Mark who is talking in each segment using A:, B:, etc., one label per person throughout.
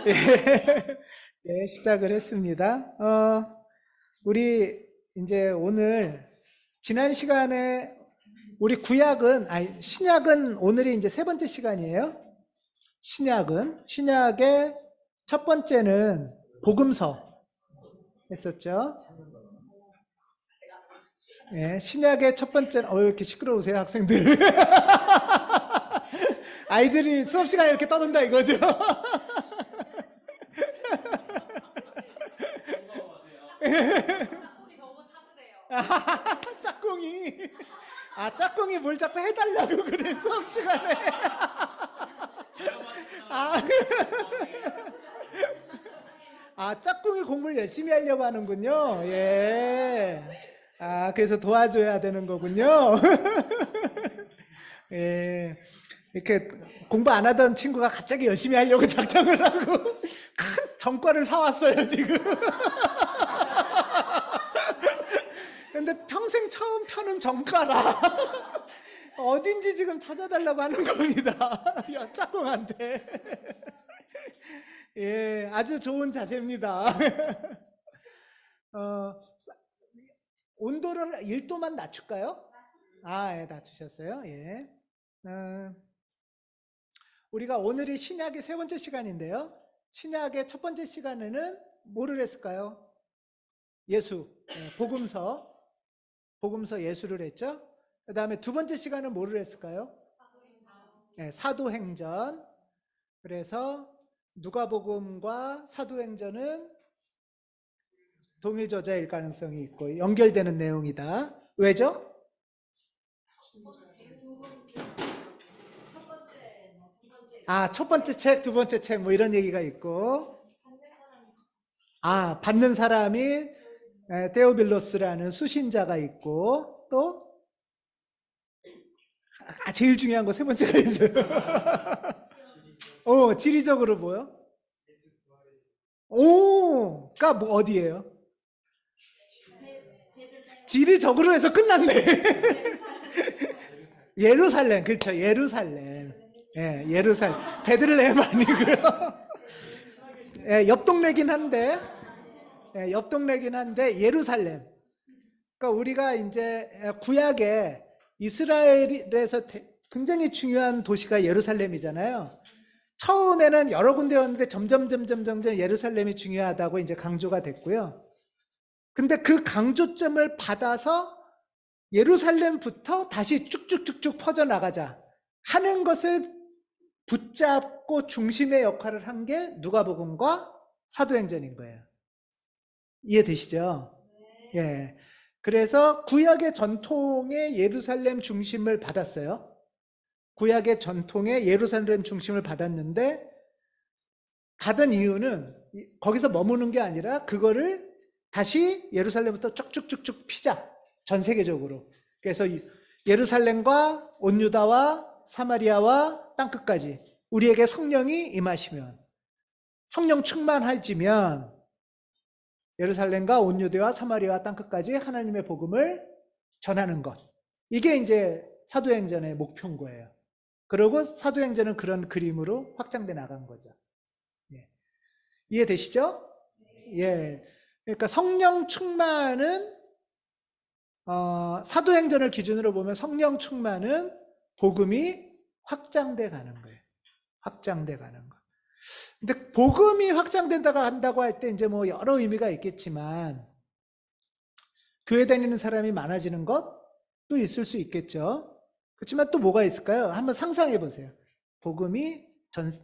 A: 예, 예, 시작을 했습니다. 우리 이제 오늘 지난 시간에 우리 신약은 오늘이 이제 세 번째 시간이에요. 신약의 첫 번째는 복음서 했었죠. 예, 신약의 첫 번째는 왜 이렇게 시끄러우세요, 학생들? 아이들이 수업 시간에 이렇게 떠든다 이거죠.
B: 짝꿍이 저보고 찾으래요.
A: 짝꿍이. 짝꿍이 뭘 자꾸 해달라고 그래, 수업 시간에. 아, 짝꿍이 공부를 열심히 하려고 하는군요. 예. 그래서 도와줘야 되는 거군요. 예. 이렇게 공부 안 하던 친구가 갑자기 열심히 하려고 작정을 하고 큰 전과를 사왔어요, 지금. 근데 평생 처음 펴는 전과라. 어딘지 지금 찾아달라고 하는 겁니다. 야, 짝꿍한테. 예, 아주 좋은 자세입니다. 온도를 1도만 낮출까요? 예, 낮추셨어요. 예. 우리가 오늘이 신약의 세 번째 시간인데요. 신약의 첫 번째 시간에는 뭐를 했을까요? 예수, 복음서 예수를 했죠. 그 다음에 두 번째 시간은 뭐를 했을까요? 사도행전. 그래서 누가복음과 사도행전은 동일 저자일 가능성이 있고 연결되는 내용이다. 왜죠? 첫 번째 책, 두 번째 책, 뭐 이런 얘기가 있고, 받는 사람이 데오빌로스라는 수신자가 있고, 또, 제일 중요한 거 세 번째가 있어요. 지리적으로 뭐요? 가 뭐 어디예요? 지리적으로 해서 끝났네. 예루살렘, 그렇죠. 예루살렘. 예, 예루살렘. 베들레헴 아니고요. 예, 옆 동네긴 한데, 예루살렘. 그러니까 우리가 이제 구약에 이스라엘에서 굉장히 중요한 도시가 예루살렘이잖아요. 처음에는 여러 군데였는데 점점 예루살렘이 중요하다고 이제 강조가 됐고요. 근데 그 강조점을 받아서 예루살렘부터 다시 쭉쭉쭉쭉 퍼져나가자 하는 것을 붙잡고 중심의 역할을 한 게 누가복음과 사도행전인 거예요. 이해되시죠? 예. 그래서 구약의 전통의 예루살렘 중심을 받았어요. 구약의 전통의 예루살렘 중심을 받았는데 받은 이유는 거기서 머무는 게 아니라 그거를 다시 예루살렘부터 쭉쭉쭉쭉 피자. 전 세계적으로. 그래서 예루살렘과 온 유다와 사마리아와 땅끝까지 우리에게 성령이 임하시면 성령 충만해지면 예루살렘과 온 유대와 사마리아와 땅끝까지 하나님의 복음을 전하는 것. 이게 이제 사도행전의 목표인 거예요. 그리고 사도행전은 그런 그림으로 확장돼 나간 거죠. 예. 이해되시죠? 예. 그러니까 성령 충만은 사도행전을 기준으로 보면 성령 충만은 복음이 확장돼 가는 거예요. 확장돼 가는 거. 근데 복음이 확장된다고 한다고 할 때 이제 뭐 여러 의미가 있겠지만 교회 다니는 사람이 많아지는 것도 있을 수 있겠죠. 그렇지만 또 뭐가 있을까요? 한번 상상해 보세요. 복음이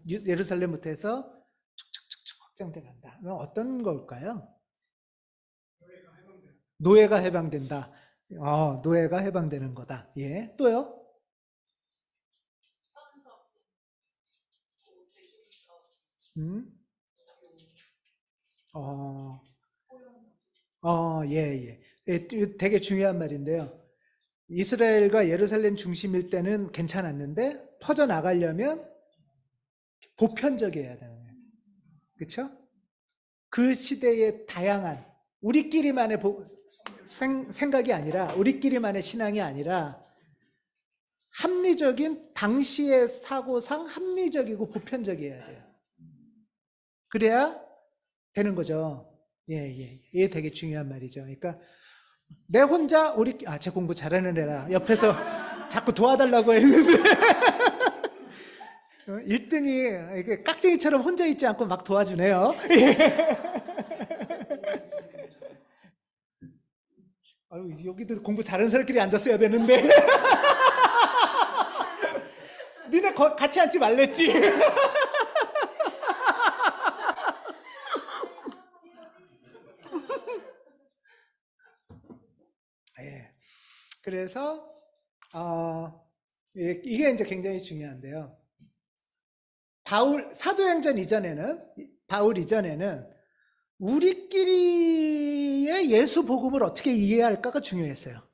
A: 예루살렘부터 해서 축축축축 확장돼 간다. 그럼 어떤 걸까요? 노예가 해방된다. 노예가 해방되는 거다. 예. 또요? 음? 어, 예, 예. 예, 되게 중요한 말인데요. 이스라엘과 예루살렘 중심일 때는 괜찮았는데 퍼져 나가려면 보편적이어야 되는 거예요. 그렇죠? 그 시대의 다양한 우리끼리만의 생각이 아니라 우리끼리만의 신앙이 아니라 합리적인 당시의 사고상 합리적이고 보편적이어야 돼요. 그래야 되는 거죠. 이게 되게 중요한 말이죠. 그러니까 내 혼자 제 공부 잘하는 애라 옆에서 자꾸 도와달라고 했는데 1등이 이렇게 깍쟁이처럼 혼자 있지 않고 막 도와주네요. 아유, 여기도 공부 잘하는 사람끼리 앉았어야 되는데 니네 같이 앉지 말랬지. 그래서 이게 이제 굉장히 중요한데요. 바울 이전에는 우리끼리의 예수 복음을 어떻게 이해할까가 중요했어요.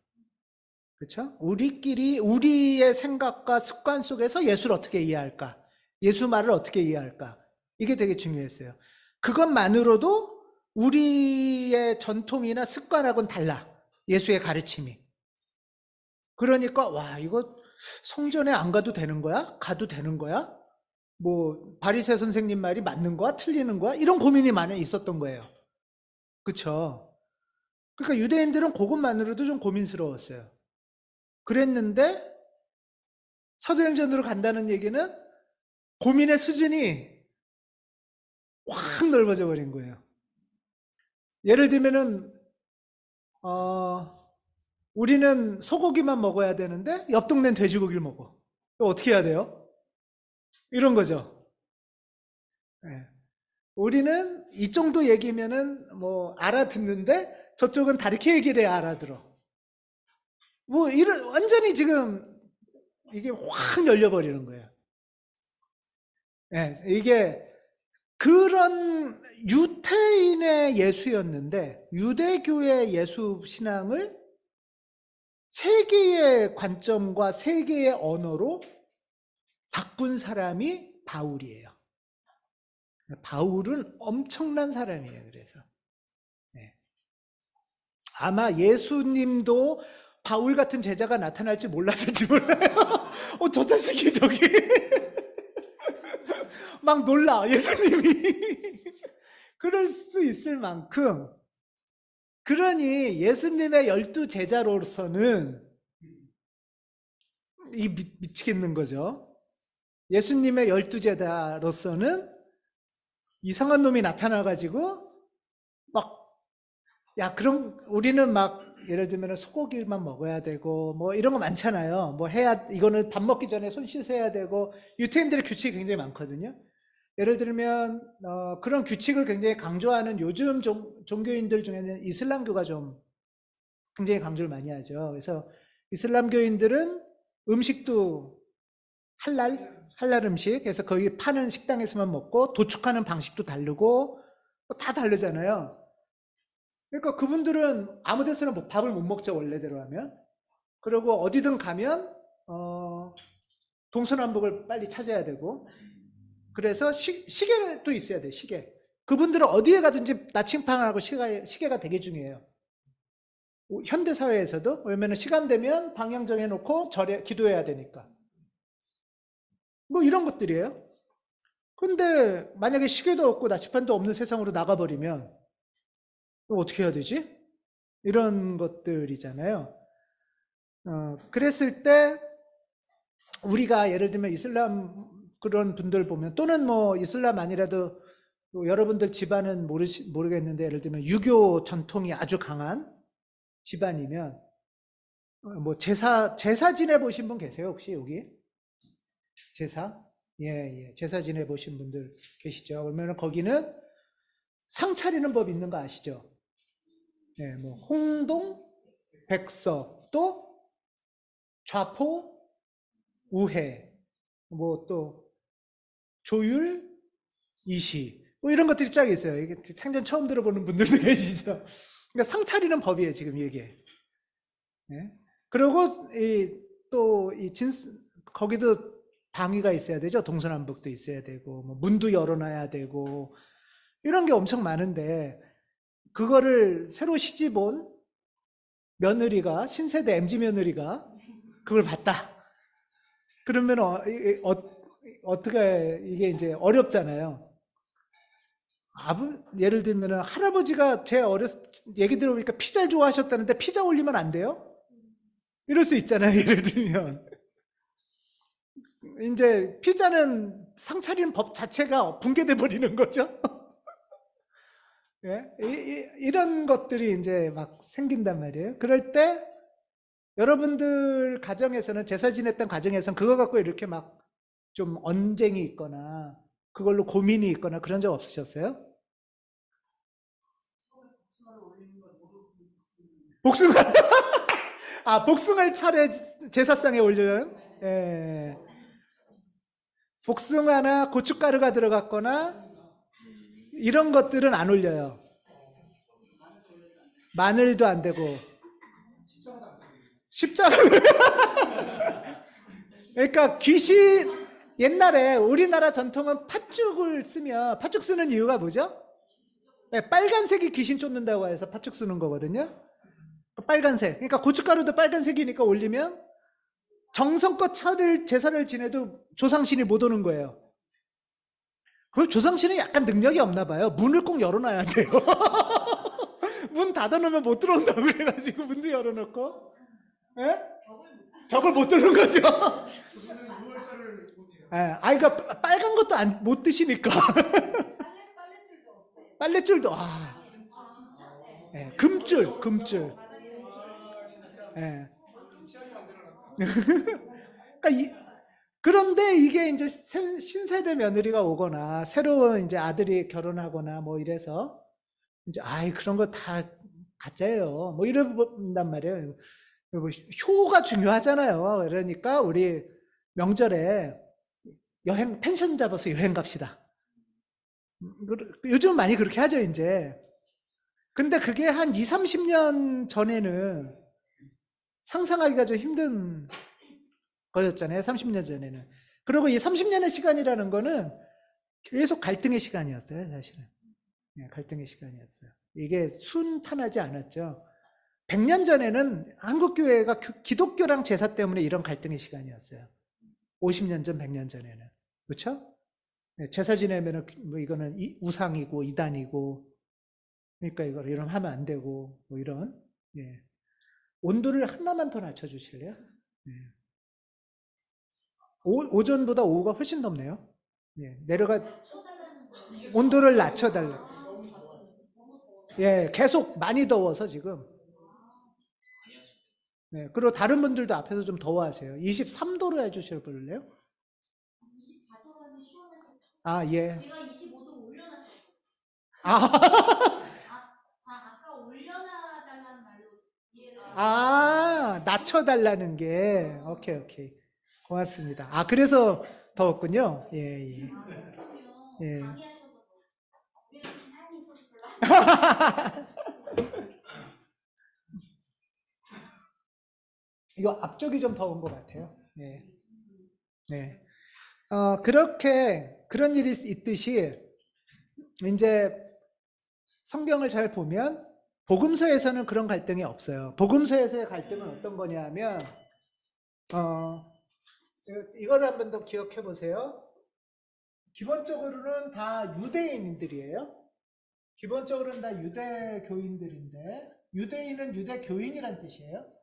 A: 그렇죠? 우리의 생각과 습관 속에서 예수를 어떻게 이해할까? 예수 말을 어떻게 이해할까? 이게 되게 중요했어요. 그것만으로도 우리의 전통이나 습관하고는 달라. 예수의 가르침이. 그러니까 이거 성전에 안 가도 되는 거야? 가도 되는 거야? 뭐 바리새 선생님 말이 맞는 거야? 틀리는 거야? 이런 고민이 많이 있었던 거예요. 그렇죠? 그러니까 유대인들은 그것만으로도 좀 고민스러웠어요. 그랬는데 사도행전으로 간다는 얘기는 고민의 수준이 확 넓어져 버린 거예요. 예를 들면은 우리는 소고기만 먹어야 되는데 옆 동네는 돼지고기를 먹어. 어떻게 해야 돼요? 이런 거죠. 네. 우리는 이 정도 얘기면은 뭐 알아듣는데 저쪽은 다르게 얘기를 해야 알아들어. 뭐 완전히 지금 이게 확 열려버리는 거예요. 네, 이게 그런 유태인의 예수였는데 유대교의 예수 신앙을 세계의 관점과 세계의 언어로 바꾼 사람이 바울이에요. 바울은 엄청난 사람이에요. 그래서 아마 예수님도 바울 같은 제자가 나타날지 몰랐을지 몰라요. 저 자식이 저기 막 놀라 예수님이 그럴 수 있을 만큼. 그러니 예수님의 12 제자로서는 미치겠는 거죠. 예수님의 12 제자로서는 이상한 놈이 나타나가지고 그럼 우리는 예를 들면 소고기만 먹어야 되고 뭐 이런 거 많잖아요. 뭐 이거는 밥 먹기 전에 손 씻어야 되고 유태인들의 규칙이 굉장히 많거든요. 예를 들면 그런 규칙을 굉장히 강조하는 요즘 종교인들 중에는 이슬람교가 좀 굉장히 강조를 많이 하죠. 그래서 이슬람교인들은 음식도 할랄 음식, 그래서 거기 파는 식당에서만 먹고 도축하는 방식도 다르고 다 다르잖아요. 그러니까 그분들은 아무 데서나 밥을 못 먹죠, 원래대로 하면. 그리고 어디든 가면 동서남북을 빨리 찾아야 되고, 그래서 시계도 있어야 돼요, 시계. 그분들은 어디에 가든지 나침판하고 시계가 되게 중요해요. 현대사회에서도. 왜냐면 시간 되면 방향 정해놓고 기도해야 되니까. 뭐 이런 것들이에요. 근데 만약에 시계도 없고 나침판도 없는 세상으로 나가버리면 어떻게 해야 되지? 이런 것들이잖아요. 그랬을 때 우리가 예를 들면 이슬람 그런 분들 보면, 또는 뭐 이슬람 아니라도 여러분들 집안은 모르겠는데 예를 들면 유교 전통이 아주 강한 집안이면 뭐 제사 지내 보신 분 계세요, 혹시 여기? 제사? 예. 제사 지내 보신 분들 계시죠? 그러면 거기는 상 차리는 법 있는 거 아시죠? 예, 뭐 홍동, 백석, 또 좌포, 우회, 뭐 또 조율, 이시, 뭐 이런 것들이 쫙 있어요. 이게 생전 처음 들어보는 분들도 계시죠? 그러니까 상 차리는 법이에요, 지금 이게. 예? 그리고 거기도 방위가 있어야 되죠. 동서남북도 있어야 되고, 뭐 문도 열어놔야 되고, 이런 게 엄청 많은데, 그거를 새로 시집 온 며느리가, 신세대 MZ 며느리가 그걸 봤다. 그러면 어떻게 이게 이제 어렵잖아요. 예를 들면은 할아버지가 제 얘기 들어보니까 피자를 좋아하셨다는데 피자 올리면 안 돼요? 이럴 수 있잖아요. 예를 들면. 이제 피자는 상 차리는 법 자체가 붕괴돼 버리는 거죠. 예? 이런 것들이 이제 막 생긴단 말이에요. 그럴 때 여러분들 가정에서는 제사 지냈던 가정에서는 그거 갖고 이렇게 막 좀 언쟁이 있거나 그걸로 고민이 있거나 그런 적 없으셨어요? 복숭아 복숭아를 차례 제사상에 올리는 예. 복숭아나 고춧가루가 들어갔거나 이런 것들은 안 올려요. 마늘도 안 되고 십자가 그러니까 귀신 옛날에 우리나라 전통은 팥죽을 쓰면 팥죽 쓰는 이유가 뭐죠? 네, 빨간색이 귀신 쫓는다고 해서 팥죽 쓰는 거거든요. 빨간색. 그러니까 고춧가루도 빨간색이니까 올리면 정성껏 제사를 지내도 조상신이 못 오는 거예요. 그 조상신은 약간 능력이 없나 봐요. 문을 꼭 열어놔야 돼요. 문 닫아놓으면 못 들어온다고 그래가지고 문도 열어놓고 예? 벽을 못 뚫는 거죠. 예, 그러니까 빨간 것도 못 드시니까. 빨랫줄도 예, 금줄. 예. 그러니까 그런데 이게 이제 신세대 며느리가 오거나 새로운 이제 아들이 결혼하거나 뭐 이래서 이제 그런 거 다 가짜예요. 뭐 이런단 말이에요. 뭐 효가 중요하잖아요. 그러니까 우리 명절에 펜션 잡아서 여행 갑시다. 요즘 많이 그렇게 하죠, 이제. 근데 그게 한 20, 30년 전에는 상상하기가 좀 힘든 거였잖아요. 30년 전에는. 그리고 이 30년의 시간이라는 거는 계속 갈등의 시간이었어요, 사실은. 네, 갈등의 시간이었어요. 이게 순탄하지 않았죠. 100년 전에는 한국교회가 기독교랑 제사 때문에 이런 갈등의 시간이었어요. 50년 전, 100년 전에는. 그렇죠? 제사 지내면은 뭐 이거는 우상이고 이단이고 그러니까 이걸 이러면 하면 안 되고 뭐 이런. 예. 온도를 하나만 더 낮춰주실래요? 예. 오전보다 오후가 훨씬 덥네요. 예. 온도를 낮춰달라. 예, 계속 많이 더워서 지금. 네, 그리고 다른 분들도 앞에서 좀 더워하세요. 23도로 해주실 볼래요?
B: 24도라면 시원하실
A: 예.
B: 제가 25도 올려놨어요. 아까 올려놔달라는 말로 이해를
A: 낮춰달라는 게. 오케이. 고맙습니다. 그래서 더웠군요. 예. 예.
B: 강의하셔도 왜 가만히 있어서 별로
A: 이거 앞쪽이 좀 더운 것 같아요. 네. 네. 그런 일이 있듯이, 이제 성경을 잘 보면, 복음서에서는 그런 갈등이 없어요. 복음서에서의 갈등은 어떤 거냐면, 이거를 한번 더 기억해 보세요. 기본적으로는 다 유대인들이에요. 기본적으로는 다 유대교인들인데, 유대인은 유대교인이란 뜻이에요.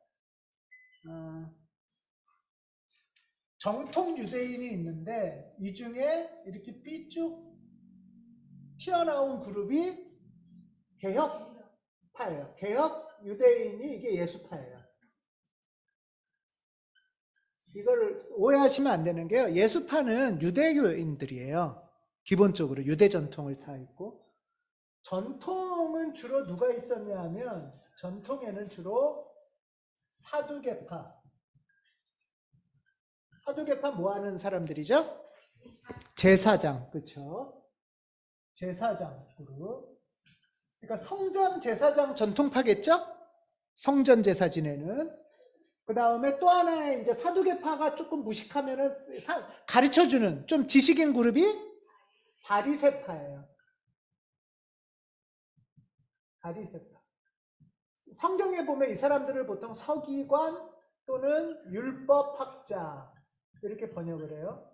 A: 정통 유대인이 있는데 이 중에 이렇게 삐쭉 튀어나온 그룹이 개혁파예요. 개혁 유대인이 이게 예수파예요. 이걸 오해하시면 안 되는 게요. 예수파는 유대교인들이에요. 기본적으로 유대 전통을 다 있고, 전통은 주로 누가 있었냐 하면 전통에는 주로 사두개파 뭐 하는 사람들이죠? 제사장, 그렇죠? 제사장 그룹. 그러니까 성전 제사장 전통파겠죠? 성전 제사 지내는. 그 다음에 또 하나의 이제 사두개파가 조금 무식하면은 가르쳐주는 좀 지식인 그룹이 바리새파예요. 바리새파. 성경에 보면 이 사람들을 보통 서기관 또는 율법학자 이렇게 번역을 해요.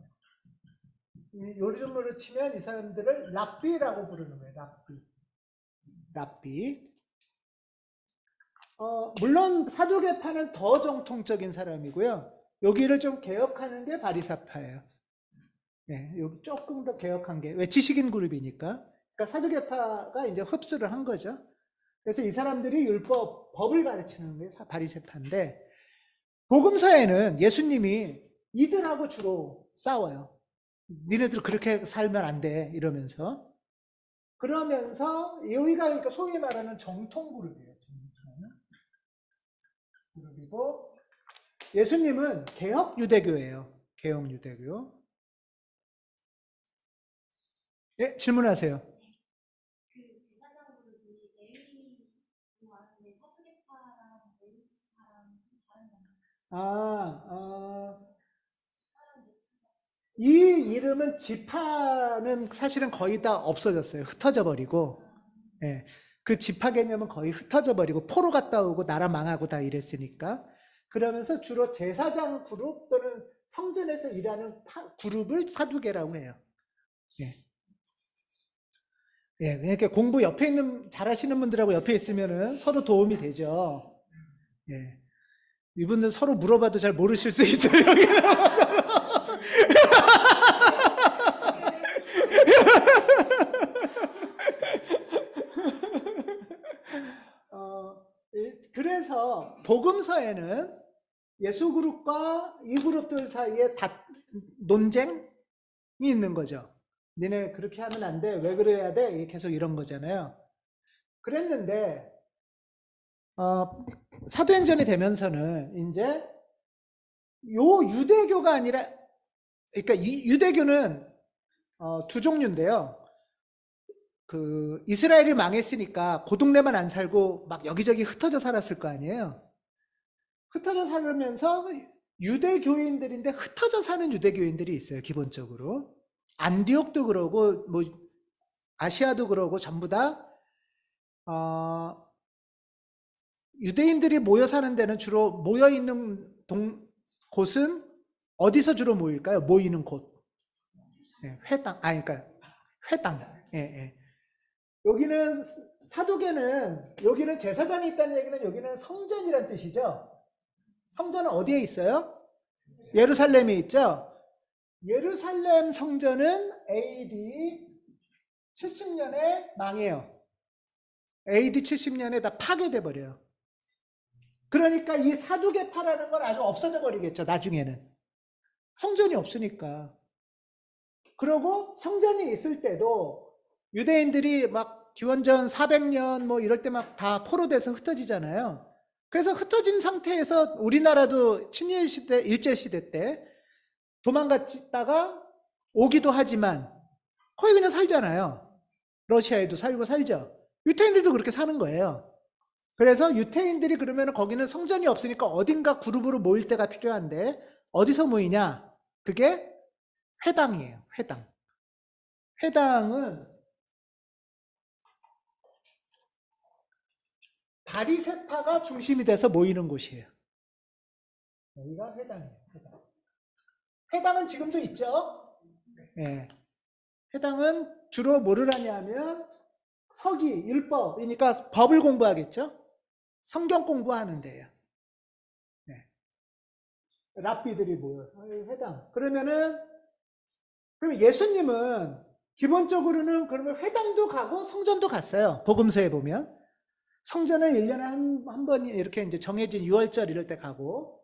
A: 요즘으로 치면 이 사람들을 랍비라고 부르는 거예요. 랍비. 물론 사두개파는 더 정통적인 사람이고요. 여기를 좀 개혁하는 게 바리사파예요. 네, 여기 조금 더 개혁한 게, 왜 지식인 그룹이니까. 그러니까 사두개파가 이제 흡수를 한 거죠. 그래서 이 사람들이 법을 가르치는 게 바리새파인데, 복음서에는 예수님이 이들하고 주로 싸워요. 니네들 그렇게 살면 안 돼, 이러면서. 그러면서 여기가 그러니까 소위 말하는 정통 그룹이에요. 정통 그룹이고, 예수님은 개혁 유대교예요. 개혁 유대교. 예, 질문하세요.
B: 그 제사장 그룹이 레위라고 하는데 사두개파랑 레위파랑 다른 건가요?
A: 이 이름은 지파는 사실은 거의 다 없어졌어요. 흩어져 버리고. 예. 그 지파 개념은 거의 흩어져 버리고 포로 갔다 오고 나라 망하고 다 이랬으니까. 그러면서 주로 제사장 그룹 또는 성전에서 일하는 그룹을 사두개라고 해요. 예. 예, 그러니까 공부 옆에 있는 잘하시는 분들하고 옆에 있으면은 서로 도움이 되죠. 예. 이분들 서로 물어봐도 잘 모르실 수 있어요. 그래서 복음서에는 예수 그룹과 이 그룹들 사이에 논쟁이 있는 거죠. 니네 그렇게 하면 안 돼. 왜 그래야 돼? 계속 이런 거잖아요. 그랬는데 사도행전이 되면서는 이제 요 유대교가 아니라, 그러니까 이 유대교는 두 종류인데요. 그 이스라엘이 망했으니까 그 동네만 안 살고 막 여기저기 흩어져 살았을 거 아니에요. 흩어져 살면서 유대교인들인데 흩어져 사는 유대교인들이 있어요. 기본적으로 안디옥도 그러고 뭐 아시아도 그러고 전부 다 유대인들이 모여 사는 데는 주로 모여 있는 곳은 어디서 주로 모일까요? 모이는 곳. 네, 회당. 그러니까 회당. 예, 예. 여기는 사두개는 여기는 제사장이 있다는 얘기는 여기는 성전이란 뜻이죠. 성전은 어디에 있어요? 예루살렘에 있죠. 예루살렘 성전은 AD 70년에 망해요. AD 70년에 다 파괴돼 버려요. 그러니까 이 사두개파라는 건 아주 없어져 버리겠죠. 나중에는 성전이 없으니까. 그리고 성전이 있을 때도 유대인들이 막 기원전 400년 뭐 이럴 때 막 다 포로돼서 흩어지잖아요. 그래서 흩어진 상태에서 우리나라도 친일 시대, 일제 시대 때 도망갔다가 오기도 하지만 거의 그냥 살잖아요. 러시아에도 살고 살죠. 유태인들도 그렇게 사는 거예요. 그래서 유태인들이 그러면 거기는 성전이 없으니까 어딘가 그룹으로 모일 때가 필요한데 어디서 모이냐? 그게 회당이에요. 회당. 회당은 바리새파가 중심이 돼서 모이는 곳이에요. 여기가 회당이에요. 회당. 회당은 지금도 있죠. 네. 회당은 주로 뭐를 하냐면 서기, 율법이니까 법을 공부하겠죠. 성경 공부하는 데예요. 네. 랍비들이 모여서 회당. 그러면 예수님은 기본적으로는 그러면 회당도 가고 성전도 갔어요. 복음서에 보면 성전을 1년에 한 번 이렇게 이제 정해진 6월절 이럴 때 가고,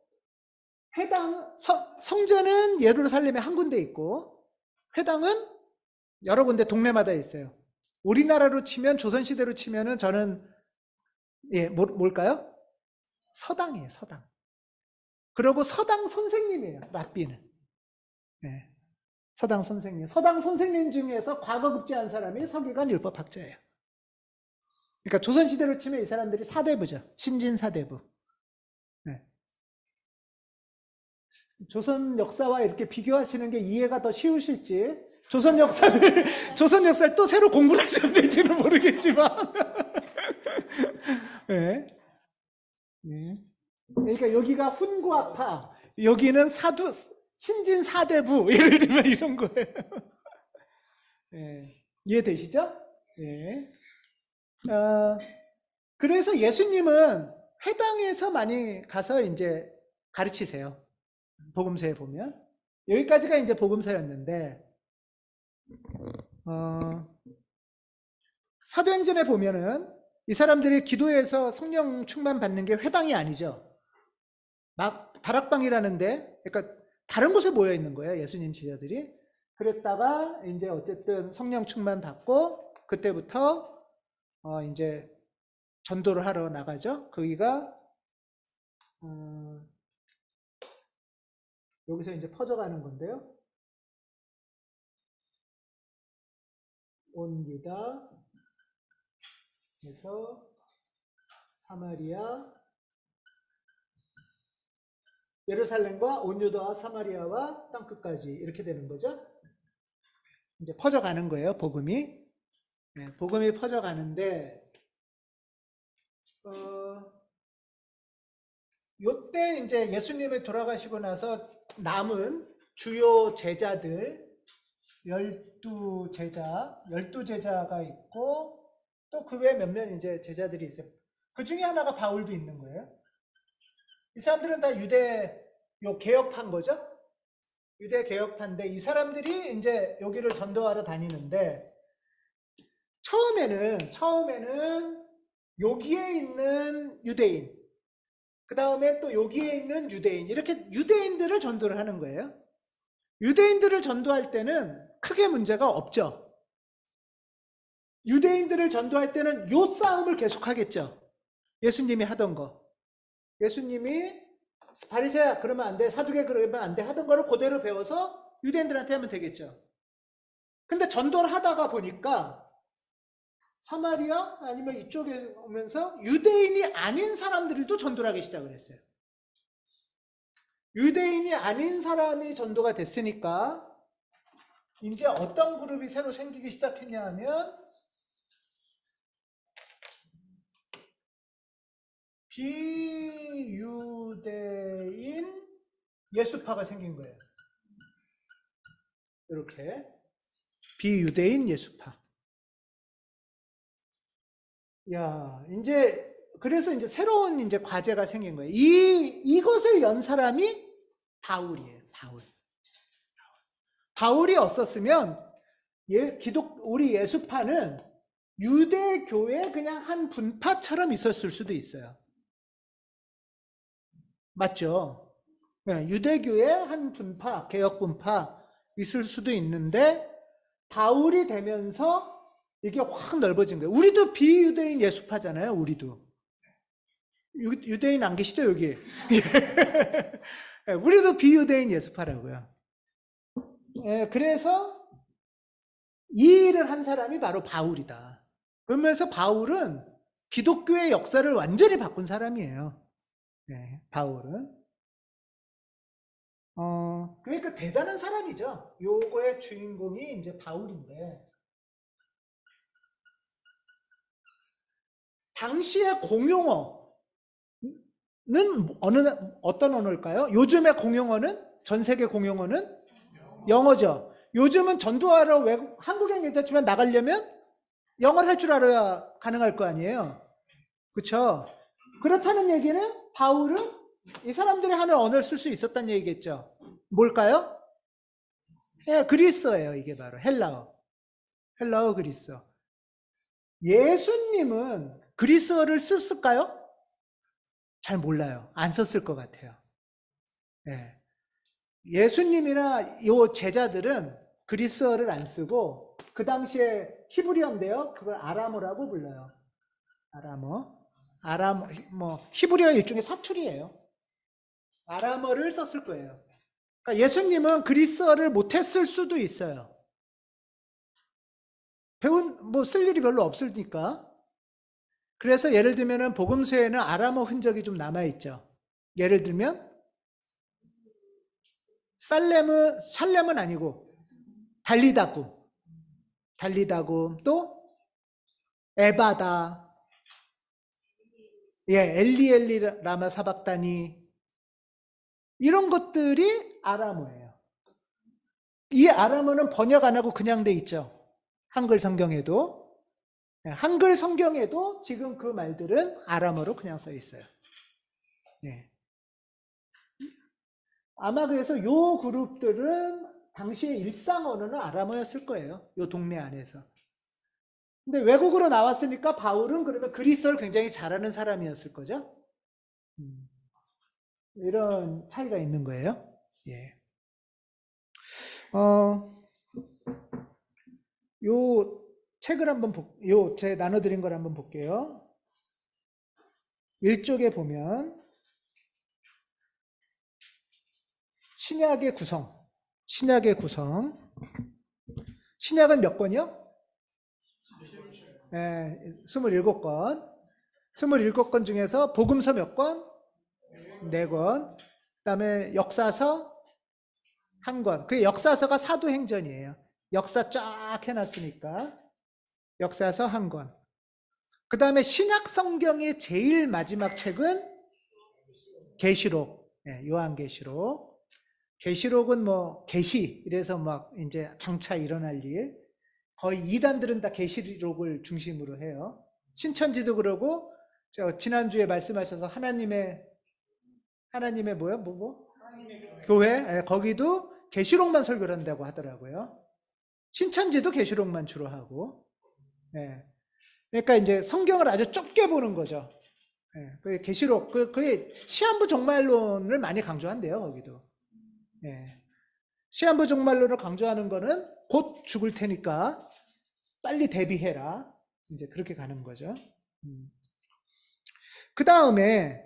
A: 회당 성전은 예루살렘에 한 군데 있고 회당은 여러 군데 동네마다 있어요. 우리나라로 치면 조선시대로 치면은 저는 뭘까요? 서당이에요. 서당. 그리고 서당 선생님이에요. 랍비는. 네. 서당 선생님. 서당 선생님 중에서 과거 급제한 사람이 서기관 율법학자예요. 그러니까 조선시대로 치면 이 사람들이 사대부죠. 신진사대부. 네. 조선 역사와 이렇게 비교하시는 게 이해가 더 쉬우실지, 조선 역사를 또 새로 공부를 하셔야 될지는 모르겠지만. 네. 네. 그러니까 여기가 훈구학파, 여기는 신진사대부, 예를 들면 이런 거예요. 예. 이해되시죠? 예. 그래서 예수님은 회당에서 많이 가서 이제 가르치세요. 복음서에 보면. 여기까지가 이제 복음서였는데, 사도행전에 보면은 이 사람들이 기도해서 성령 충만 받는 게 회당이 아니죠. 막 다락방이라는데, 그러니까 다른 곳에 모여 있는 거예요. 예수님 제자들이. 그랬다가 이제 어쨌든 성령 충만 받고 그때부터 이제 전도를 하러 나가죠. 거기가 여기서 이제 퍼져가는 건데요. 온 유다에서 사마리아, 예루살렘과 온 유다와 사마리아와 땅끝까지 이렇게 되는 거죠. 이제 퍼져가는 거예요, 복음이. 네, 복음이 퍼져가는데, 요때 이제 예수님이 돌아가시고 나서 남은 주요 제자들, 12제자가 있고, 또 그 외에 몇몇 이제 제자들이 있어요. 그 중에 하나가 바울도 있는 거예요. 이 사람들은 다 개혁파인 거죠? 유대 개혁파인데, 이 사람들이 이제 여기를 전도하러 다니는데, 처음에는 여기에 있는 유대인, 그 다음에 또 여기에 있는 유대인, 이렇게 유대인들을 전도를 하는 거예요. 유대인들을 전도할 때는 크게 문제가 없죠. 유대인들을 전도할 때는 요 싸움을 계속하겠죠. 예수님이 하던 거. 예수님이 바리새야 그러면 안 돼, 사두개 그러면 안 돼 하던 거를 그대로 배워서 유대인들한테 하면 되겠죠. 근데 전도를 하다가 보니까 사마리아 아니면 이쪽에 오면서 유대인이 아닌 사람들도 전도를 하기 시작을 했어요. 유대인이 아닌 사람이 전도가 됐으니까 이제 어떤 그룹이 새로 생기기 시작했냐 하면 비유대인 예수파가 생긴 거예요. 이렇게 비유대인 예수파. 그래서 이제 새로운 이제 과제가 생긴 거예요. 이것을 연 사람이 바울이에요. 바울이 없었으면 우리 예수파는 유대교의 그냥 한 분파처럼 있었을 수도 있어요. 맞죠? 유대교의 한 분파, 개혁 분파 있을 수도 있는데 바울이 되면서 이게 확 넓어진 거예요. 우리도 비유대인 예수파잖아요. 우리도. 유대인 안 계시죠, 여기? 우리도 비유대인 예수파라고요. 그래서 이 일을 한 사람이 바로 바울이다. 그러면서 바울은 기독교의 역사를 완전히 바꾼 사람이에요. 바울은. 그러니까 대단한 사람이죠. 요거의 주인공이 이제 바울인데, 당시의 공용어는 어떤 언어일까요? 요즘의 공용어는, 전 세계 공용어는 영어죠. 요즘은 전도하러 한국엔 괜찮지만 나가려면 영어를 할 줄 알아야 가능할 거 아니에요. 그렇죠? 그렇다는 얘기는 바울은 이 사람들이 하는 언어를 쓸 수 있었다는 얘기겠죠. 뭘까요? 그리스어예요. 이게 바로 헬라어 그리스어. 예수님은 그리스어를 썼을까요? 잘 몰라요. 안 썼을 것 같아요. 예수님이나 요 제자들은 그리스어를 안 쓰고 그 당시에 히브리어인데요. 그걸 아람어라고 불러요. 히브리어 일종의 사투리예요. 아람어를 썼을 거예요. 그러니까 예수님은 그리스어를 못했을 수도 있어요. 쓸 일이 별로 없으니까. 그래서 예를 들면은 복음서에는 아람어 흔적이 좀 남아있죠. 예를 들면 살렘은 아니고 달리다굼, 또 에바다, 엘리 라마 사박다니, 이런 것들이 아람어예요. 이 아람어는 번역 안 하고 그냥 돼 있죠. 한글 성경에도. 한글 성경에도 지금 그 말들은 아람어로 그냥 써 있어요. 예. 아마 그래서 요 그룹들은 당시의 일상 언어는 아람어였을 거예요. 요 동네 안에서. 근데 외국으로 나왔으니까 바울은 그러면 그리스어를 굉장히 잘하는 사람이었을 거죠. 이런 차이가 있는 거예요. 예. 요 책을 한번 제 나눠드린 걸 한번 볼게요. 1쪽에 보면 신약의 구성. 신약은 몇 권이요? 27권. 27권 중에서 복음서 몇 권? 4권. 그 다음에 역사서 1권. 그 역사서가 사도행전이에요. 역사 쫙 해놨으니까. 역사서 1권. 그 다음에 신약 성경의 제일 마지막 책은 계시록. 요한계시록. 계시록은 뭐 계시 이래서 막 이제 장차 일어날 일. 거의 이단들은 다 계시록을 중심으로 해요. 신천지도 그러고 지난주에 말씀하셔서 하나님의 뭐요? 교회? 거기도 계시록만 설교를 한다고 하더라고요. 신천지도 계시록만 주로 하고. 그러니까 이제 성경을 아주 좁게 보는 거죠. 그 계시록, 그게 시한부 종말론을 많이 강조한대요, 거기도. 시한부 종말론을 강조하는 거는 곧 죽을 테니까 빨리 대비해라. 이제 그렇게 가는 거죠. 그 다음에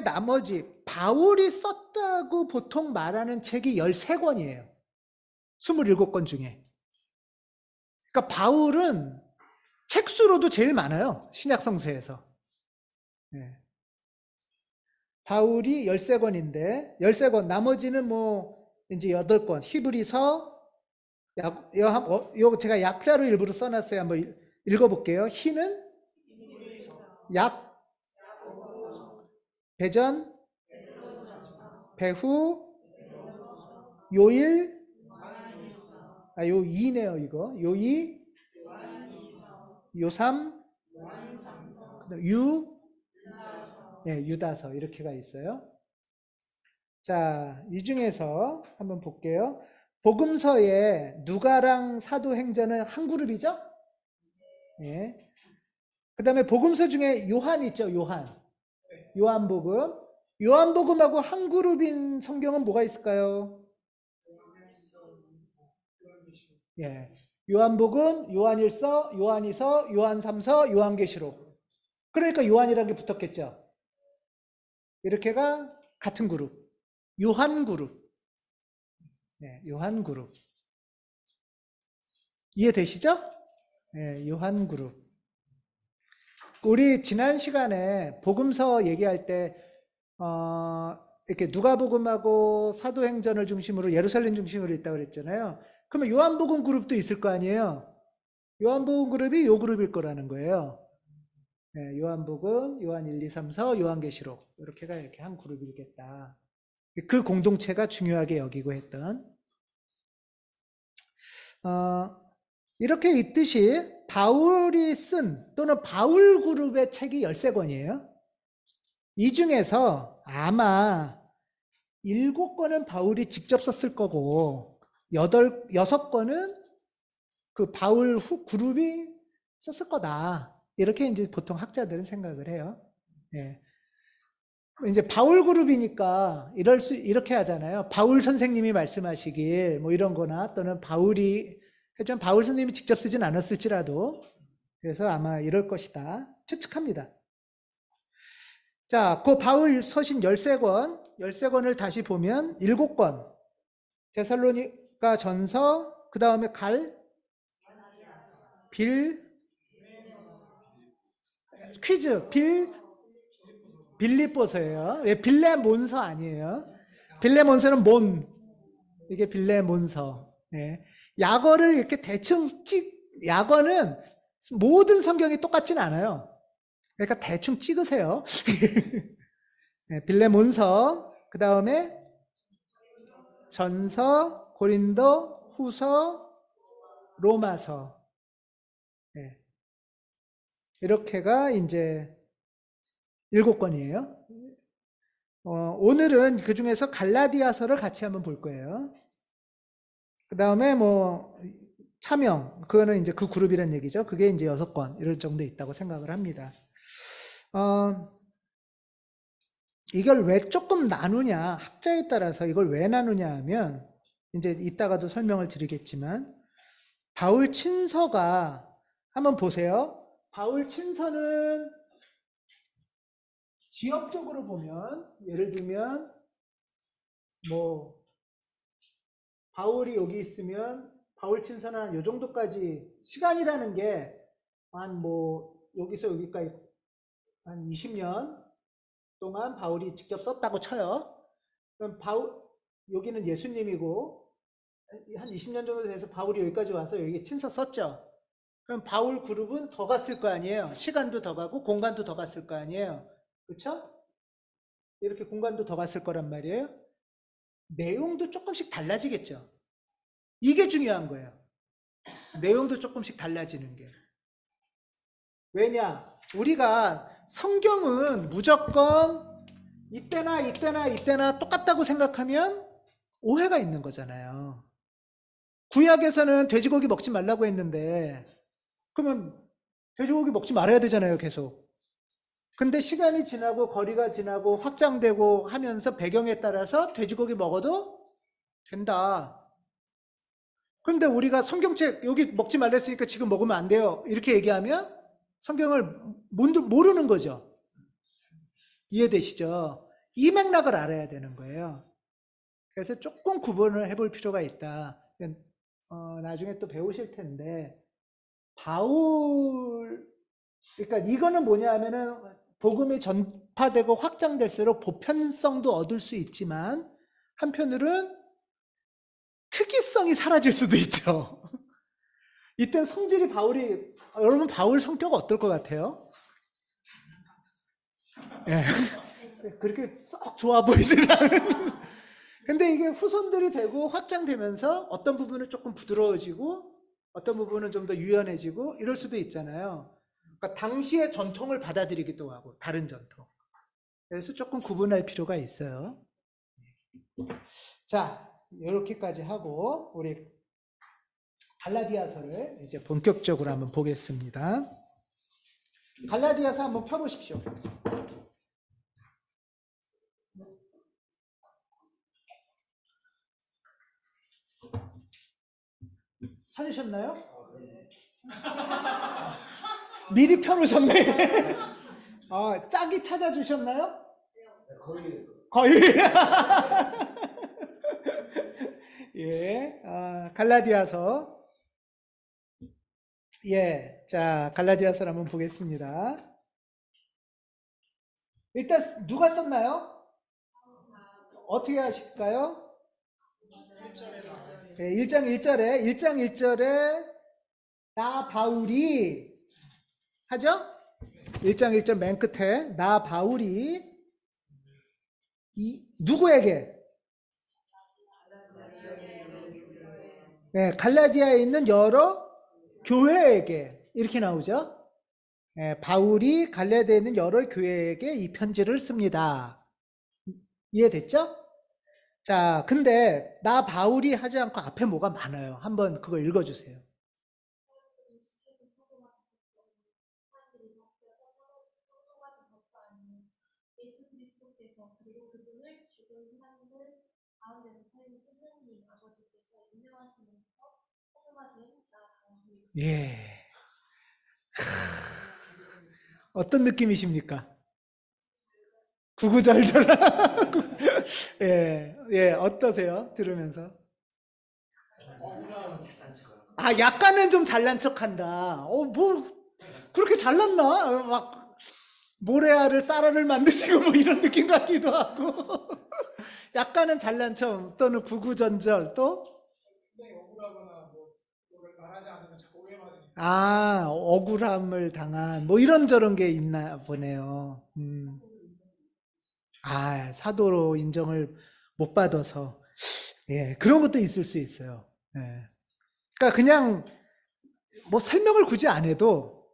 A: 나머지 바울이 썼다고 보통 말하는 책이 13권이에요. 27권 중에. 그러니까 바울은 책수로도 제일 많아요. 신약 성서에서. 바울이 13권인데 13권 나머지는 뭐 이제 8권 히브리서 이거 제가 약자로 일부러 써놨어요. 한번 읽어볼게요. 희는 약, 배전, 배후, 요일, 요 2네요 이거. 요이, 요삼, 유다서 이렇게가 있어요. 자, 이 중에서 한번 볼게요. 복음서에 누가랑 사도행전은 한 그룹이죠? 그 다음에 복음서 중에 요한 있죠, 요한복음. 요한복음하고 한 그룹인 성경은 뭐가 있을까요? 요한복음, 요한일서, 요한이서, 요한삼서, 요한계시록. 그러니까 요한이라는 게 붙었겠죠. 이렇게가 같은 그룹. 요한그룹. 요한그룹. 이해되시죠? 요한그룹. 우리 지난 시간에 복음서 얘기할 때 이렇게 누가복음하고 사도행전을 중심으로 예루살렘 중심으로 있다고 그랬잖아요. 그러면 요한복음 그룹도 있을 거 아니에요. 요한복음 그룹이 요 그룹일 거라는 거예요. 요한복음, 요한 1, 2, 3서, 요한계시록 이렇게가 이렇게 한 그룹이겠다. 그 공동체가 중요하게 여기고 했던 이렇게 있듯이 바울이 쓴 또는 바울 그룹의 책이 13권이에요. 이 중에서 아마 7권은 바울이 직접 썼을 거고 6권은 그 바울 그룹이 썼을 거다. 이렇게 이제 보통 학자들은 생각을 해요. 이제 바울 그룹이니까 이렇게 하잖아요. 바울 선생님이 말씀하시길 뭐 이런 거나 또는 하지만 바울 선생님이 직접 쓰진 않았을지라도 그래서 아마 이럴 것이다. 추측합니다. 자, 그 바울 서신 13권을 다시 보면 7권. 데살로니가 전서, 그 다음에 퀴즈, 빌립보서예요. 빌레몬서 아니에요. 빌레몬서는 이게 빌레몬서. 약어를 이렇게 대충 약어는 모든 성경이 똑같진 않아요. 그러니까 대충 찍으세요. 빌레몬서, 그 다음에 전서, 고린도, 후서, 로마서. 예. 이렇게가 이제 7권이에요. 오늘은 그 중에서 갈라디아서를 같이 한번 볼 거예요. 그 다음에 뭐, 차명, 그거는 이제 그 그룹이란 얘기죠. 그게 이제 6권, 이런 정도 있다고 생각을 합니다. 이걸 왜 조금 나누냐, 학자에 따라서 이걸 왜 나누냐 하면, 이제 이따가도 설명을 드리겠지만, 바울 친서가, 한번 보세요. 바울 친서는 지역적으로 보면, 예를 들면, 뭐, 바울이 여기 있으면, 바울 친서는 한 요 정도까지, 시간이라는 게, 한 뭐, 여기서 여기까지, 한 20년 동안 바울이 직접 썼다고 쳐요. 그럼 여기는 예수님이고, 한 20년 정도 돼서 바울이 여기까지 와서 여기 친서 썼죠. 그럼 바울 그룹은 더 갔을 거 아니에요. 시간도 더 가고 공간도 더 갔을 거 아니에요. 그렇죠? 이렇게 공간도 더 갔을 거란 말이에요. 내용도 조금씩 달라지겠죠. 이게 중요한 거예요. 내용도 조금씩 달라지는 게. 왜냐? 우리가 성경은 무조건 이때나 똑같다고 생각하면 오해가 있는 거잖아요. 구약에서는 돼지고기 먹지 말라고 했는데 그러면 돼지고기 먹지 말아야 되잖아요, 계속. 근데 시간이 지나고 거리가 지나고 확장되고 하면서 배경에 따라서 돼지고기 먹어도 된다. 그런데 우리가 성경책 여기 먹지 말랬으니까 지금 먹으면 안 돼요. 이렇게 얘기하면 성경을 모르는 거죠. 이해되시죠? 이 맥락을 알아야 되는 거예요. 그래서 조금 구분을 해볼 필요가 있다. 나중에 또 배우실 텐데 그러니까 이거는 뭐냐 하면은 복음이 전파되고 확장될수록 보편성도 얻을 수 있지만 한편으로는 특이성이 사라질 수도 있죠. 이땐 성질이 여러분 바울 성격 어떨 것 같아요? 예. 그렇게 썩 좋아 보이진 않은. 근데 이게 후손들이 되고 확장되면서 어떤 부분은 조금 부드러워지고 어떤 부분은 좀 더 유연해지고 이럴 수도 있잖아요. 그러니까 당시의 전통을 받아들이기도 하고 다른 전통. 그래서 조금 구분할 필요가 있어요. 자, 이렇게까지 하고 우리 갈라디아서를 이제 본격적으로 한번 보겠습니다. 갈라디아서 한번 펴보십시오. 찾으셨나요? 미리 펴놓으셨네. 짝이 찾아주셨나요? 거의. 예, 갈라디아서. 예, 자, 갈라디아서를 한번 보겠습니다. 일단 누가 썼나요? 어떻게 하실까요? 1장 1절에 나 바울이 하죠? 1장 1절 맨 끝에 나 바울이 누구에게? 네, 갈라디아에 있는 여러 교회에게 이렇게 나오죠? 네, 바울이 갈라디아에 있는 여러 교회에게 이 편지를 씁니다. 이해됐죠? 자, 근데 나 바울이 하지 않고 앞에 뭐가 많아요. 한번 그거 읽어주세요. 예. 어떤 느낌이십니까? 구구절절. 예, 예, 어떠세요? 들으면서? 약간은 좀 잘난 척 한다. 그렇게 잘났나? 막, 모래알을 쌀알을 만드시고 뭐 이런 느낌 같기도 하고. 약간은 잘난 척, 또는 구구전절, 또? 억울함을 당한, 뭐 이런저런 게 있나 보네요. 사도로 인정을 못 받아서. 예, 그런 것도 있을 수 있어요. 예. 그러니까 그냥 뭐 설명을 굳이 안 해도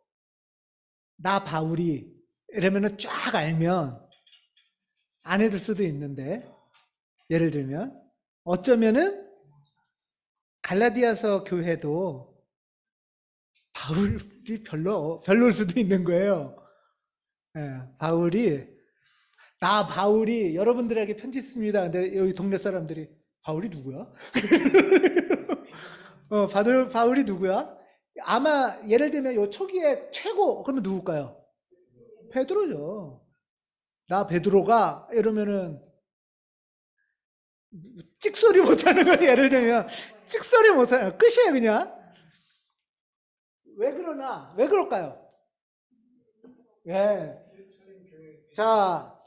A: 나 바울이 이러면은 쫙 알면 안 해둘 수도 있는데, 예를 들면 어쩌면은 갈라디아서 교회도 바울이 별로일 수도 있는 거예요. 예, 나 바울이 여러분들에게 편지 씁니다. 근데 여기 동네 사람들이 바울이 누구야? 바울이 누구야? 아마 예를 들면 요 초기에 최고 그러면 누굴까요? 베드로죠. 나 베드로가 이러면은 찍소리 못하는 거 예를 들면 찍소리 못하는 거 끝이에요 그냥. 왜 그럴까요? 예. 자,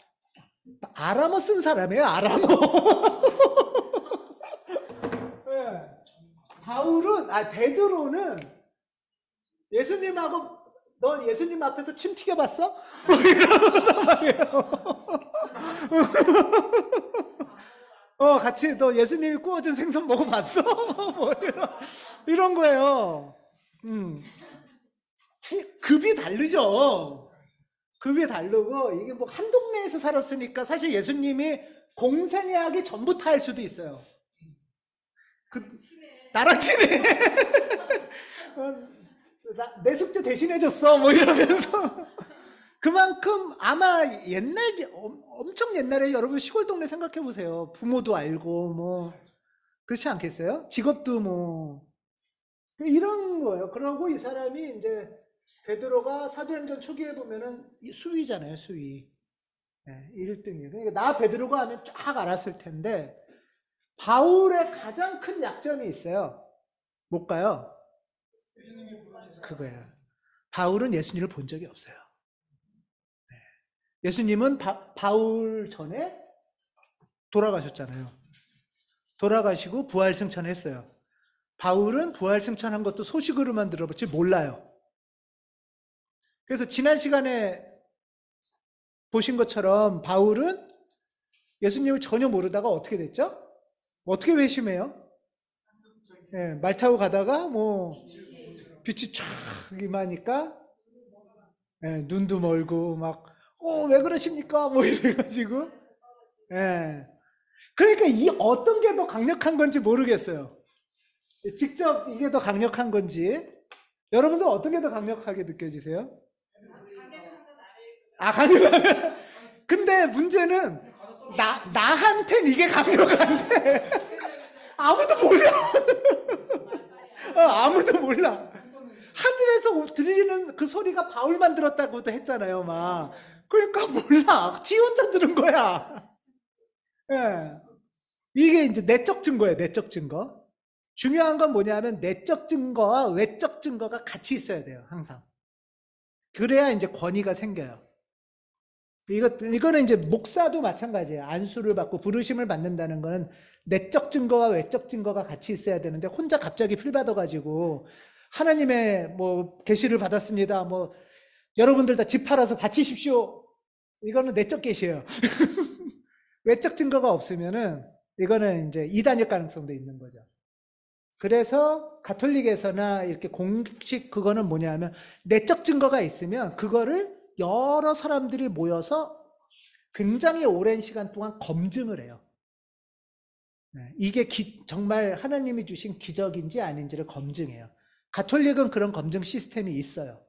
A: 아람어 쓴 사람이에요 아람어. 예. 베드로는 예수님하고 너 예수님 앞에서 침 튀겨봤어? 뭐 이러는 말이에요. 같이 너 예수님이 구워준 생선 먹어봤어? 뭐 이런 거예요. 급이 다르죠. 급이 다르고 이게 뭐 한 동네에서 살았으니까 사실 예수님이 공생애하기 전부터 할 수도 있어요. 나라치네. 내 숙제 대신해줬어. 뭐 이러면서. 그만큼 아마 엄청 옛날에 여러분 시골 동네 생각해 보세요. 부모도 알고 뭐 그렇지 않겠어요? 직업도 뭐 이런 거예요. 그러고 이 사람이 이제 베드로가 사도행전 초기에 보면은 수위잖아요, 수위. 네, 1등이에요. 그러니까 나 베드로가 하면 쫙 알았을 텐데 바울의 가장 큰 약점이 있어요. 뭘까요? 그거예요. 바울은 예수님을 본 적이 없어요. 예수님은 바울 전에 돌아가셨잖아요. 돌아가시고 부활승천했어요. 바울은 부활승천한 것도 소식으로만 들어봤지 몰라요. 그래서 지난 시간에 보신 것처럼 바울은 예수님을 전혀 모르다가 어떻게 됐죠? 어떻게 회심해요? 예, 말 타고 가다가 뭐 빛이 쫙 임하니까 예, 눈도 멀고 막 왜 그러십니까? 뭐 이래가지고 예. 그러니까 이 어떤 게 더 강력한 건지 모르겠어요. 직접 이게 더 강력한 건지 여러분들 어떤 게 더 강력하게 느껴지세요? 강력한. 근데 문제는 나한텐 이게 강력한데 아무도 몰라. 아무도 몰라. 하늘에서 들리는 그 소리가 바울만 들었다고도 했잖아요, 막. 그러니까 몰라. 지 혼자 들은 거야. 예. 이게 이제 내적 증거예요, 내적 증거. 중요한 건 뭐냐면 내적 증거와 외적 증거가 같이 있어야 돼요, 항상. 그래야 이제 권위가 생겨요. 이거는 이제 목사도 마찬가지예요. 안수를 받고 부르심을 받는다는 거는 내적 증거와 외적 증거가 같이 있어야 되는데 혼자 갑자기 필 받아가지고 하나님의 뭐 계시를 받았습니다. 뭐 여러분들 다 집 팔아서 바치십시오. 이거는 내적 계시예요. 외적 증거가 없으면은 이거는 이제 이단일 가능성도 있는 거죠. 그래서 가톨릭에서나 이렇게 공식 그거는 뭐냐면 내적 증거가 있으면 그거를 여러 사람들이 모여서 굉장히 오랜 시간 동안 검증을 해요. 이게 정말 하나님이 주신 기적인지 아닌지를 검증해요. 가톨릭은 그런 검증 시스템이 있어요.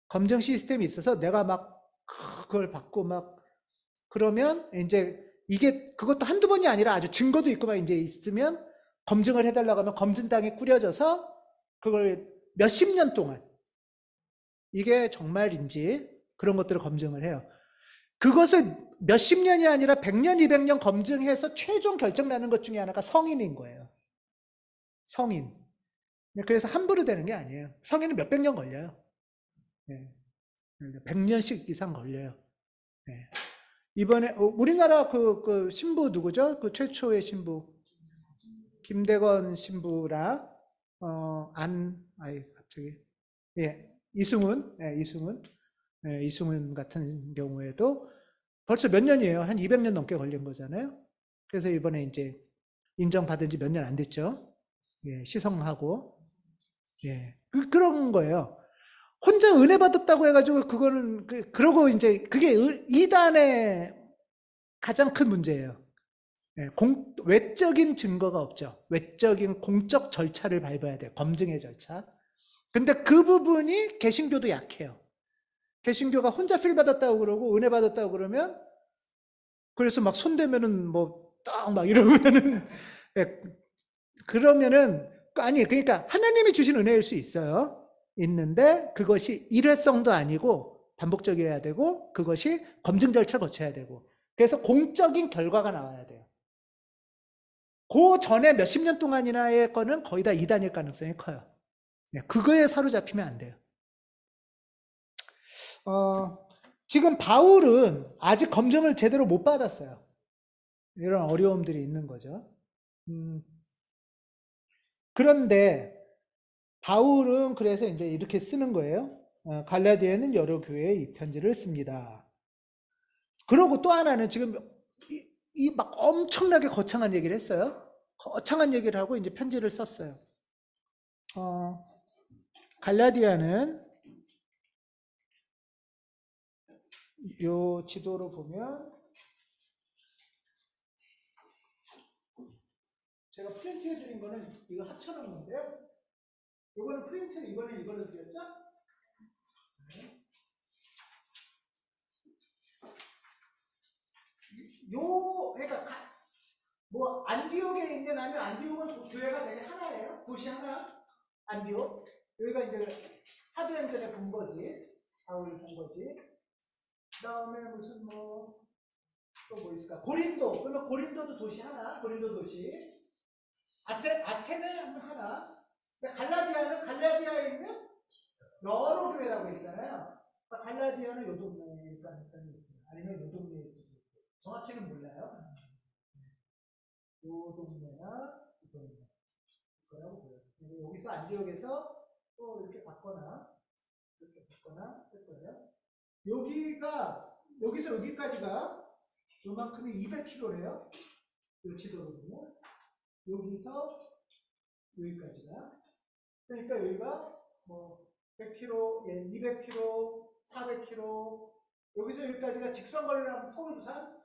A: 검증 시스템이 있어서 내가 막 그걸 받고 막 그러면 이제 이게 그것도 한두 번이 아니라 아주 증거도 있고 막 이제 있으면 검증을 해달라고 하면 검증당이 꾸려져서 그걸 몇십 년 동안 이게 정말인지 그런 것들을 검증을 해요. 그것을 몇십 년이 아니라 100년, 200년 검증해서 최종 결정나는 것 중에 하나가 성인인 거예요. 성인. 그래서 함부로 되는 게 아니에요. 성인은 몇백 년 걸려요. 100년씩 이상 걸려요. 이번에 우리나라 그 신부 누구죠? 그 최초의 신부 김대건 신부랑 갑자기 이승훈 같은 경우에도 벌써 몇 년이에요. 한 200년 넘게 걸린 거잖아요. 그래서 이번에 이제 인정받은 지 몇 년 안 됐죠. 시성하고 예. 그런 거예요. 혼자 은혜 받았다고 해가지고 그거는 그러고 이제 그게 이단의 가장 큰 문제예요. 예, 외적인 증거가 없죠. 외적인 공적 절차를 밟아야 돼요. 검증의 절차. 근데 그 부분이 개신교도 약해요. 개신교가 혼자 필 받았다고 그러고 은혜 받았다고 그러면 그래서 막 손대면은 뭐 딱 막 이러면은 예, 그러면은 아니 그러니까 하나님이 주신 은혜일 수 있어요. 있는데 그것이 일회성도 아니고 반복적이어야 되고 그것이 검증 절차 거쳐야 되고 그래서 공적인 결과가 나와야 돼요. 그 전에 몇십 년 동안이나의 거는 거의 다 이단일 가능성이 커요. 그거에 사로잡히면 안 돼요. 지금 바울은 아직 검증을 제대로 못 받았어요. 이런 어려움들이 있는 거죠. 그런데 바울은 그래서 이제 이렇게 쓰는 거예요. 갈라디아에는 여러 교회에 이 편지를 씁니다. 그러고 또 하나는 지금 이 막 엄청나게 거창한 얘기를 했어요. 거창한 얘기를 하고 이제 편지를 썼어요. 갈라디아는 요 지도로 보면 제가 프린트 해드린 거는 이거 합쳐놓은 건데요. 이거는 프린트, 이거는 이걸로 드렸죠? 그러니까 뭐 안디옥에 있는 아니면 안디옥은 교회가 되게 하나예요. 도시 하나. 안디옥. 여기가 이제 사도행전에 본 거지. 바울이 본 거지. 그 다음에 무슨 또 뭐 있을까? 고린도. 그러면 고린도도 도시 하나. 고린도 도시. 아테네 하나. 갈라디아는 갈라디아에 있는 여러 교회라고 했잖아요. 갈라디아는 요 동네일 가능성이 있어요. 아니면 요 동네일 수도 있고. 정확히는 몰라요. 요 동네나 이 동네. 거라고 보여요. 여기서 안디옥에서 또 이렇게 받거나 할 거예요. 여기서 여기까지가 요만큼이 200km래요. 요 지도로 보면. 여기서 여기까지가. 그러니까 여기가 뭐 100km, 200km, 400km, 여기서 여기까지가 직선거리를 하면 서울, 부산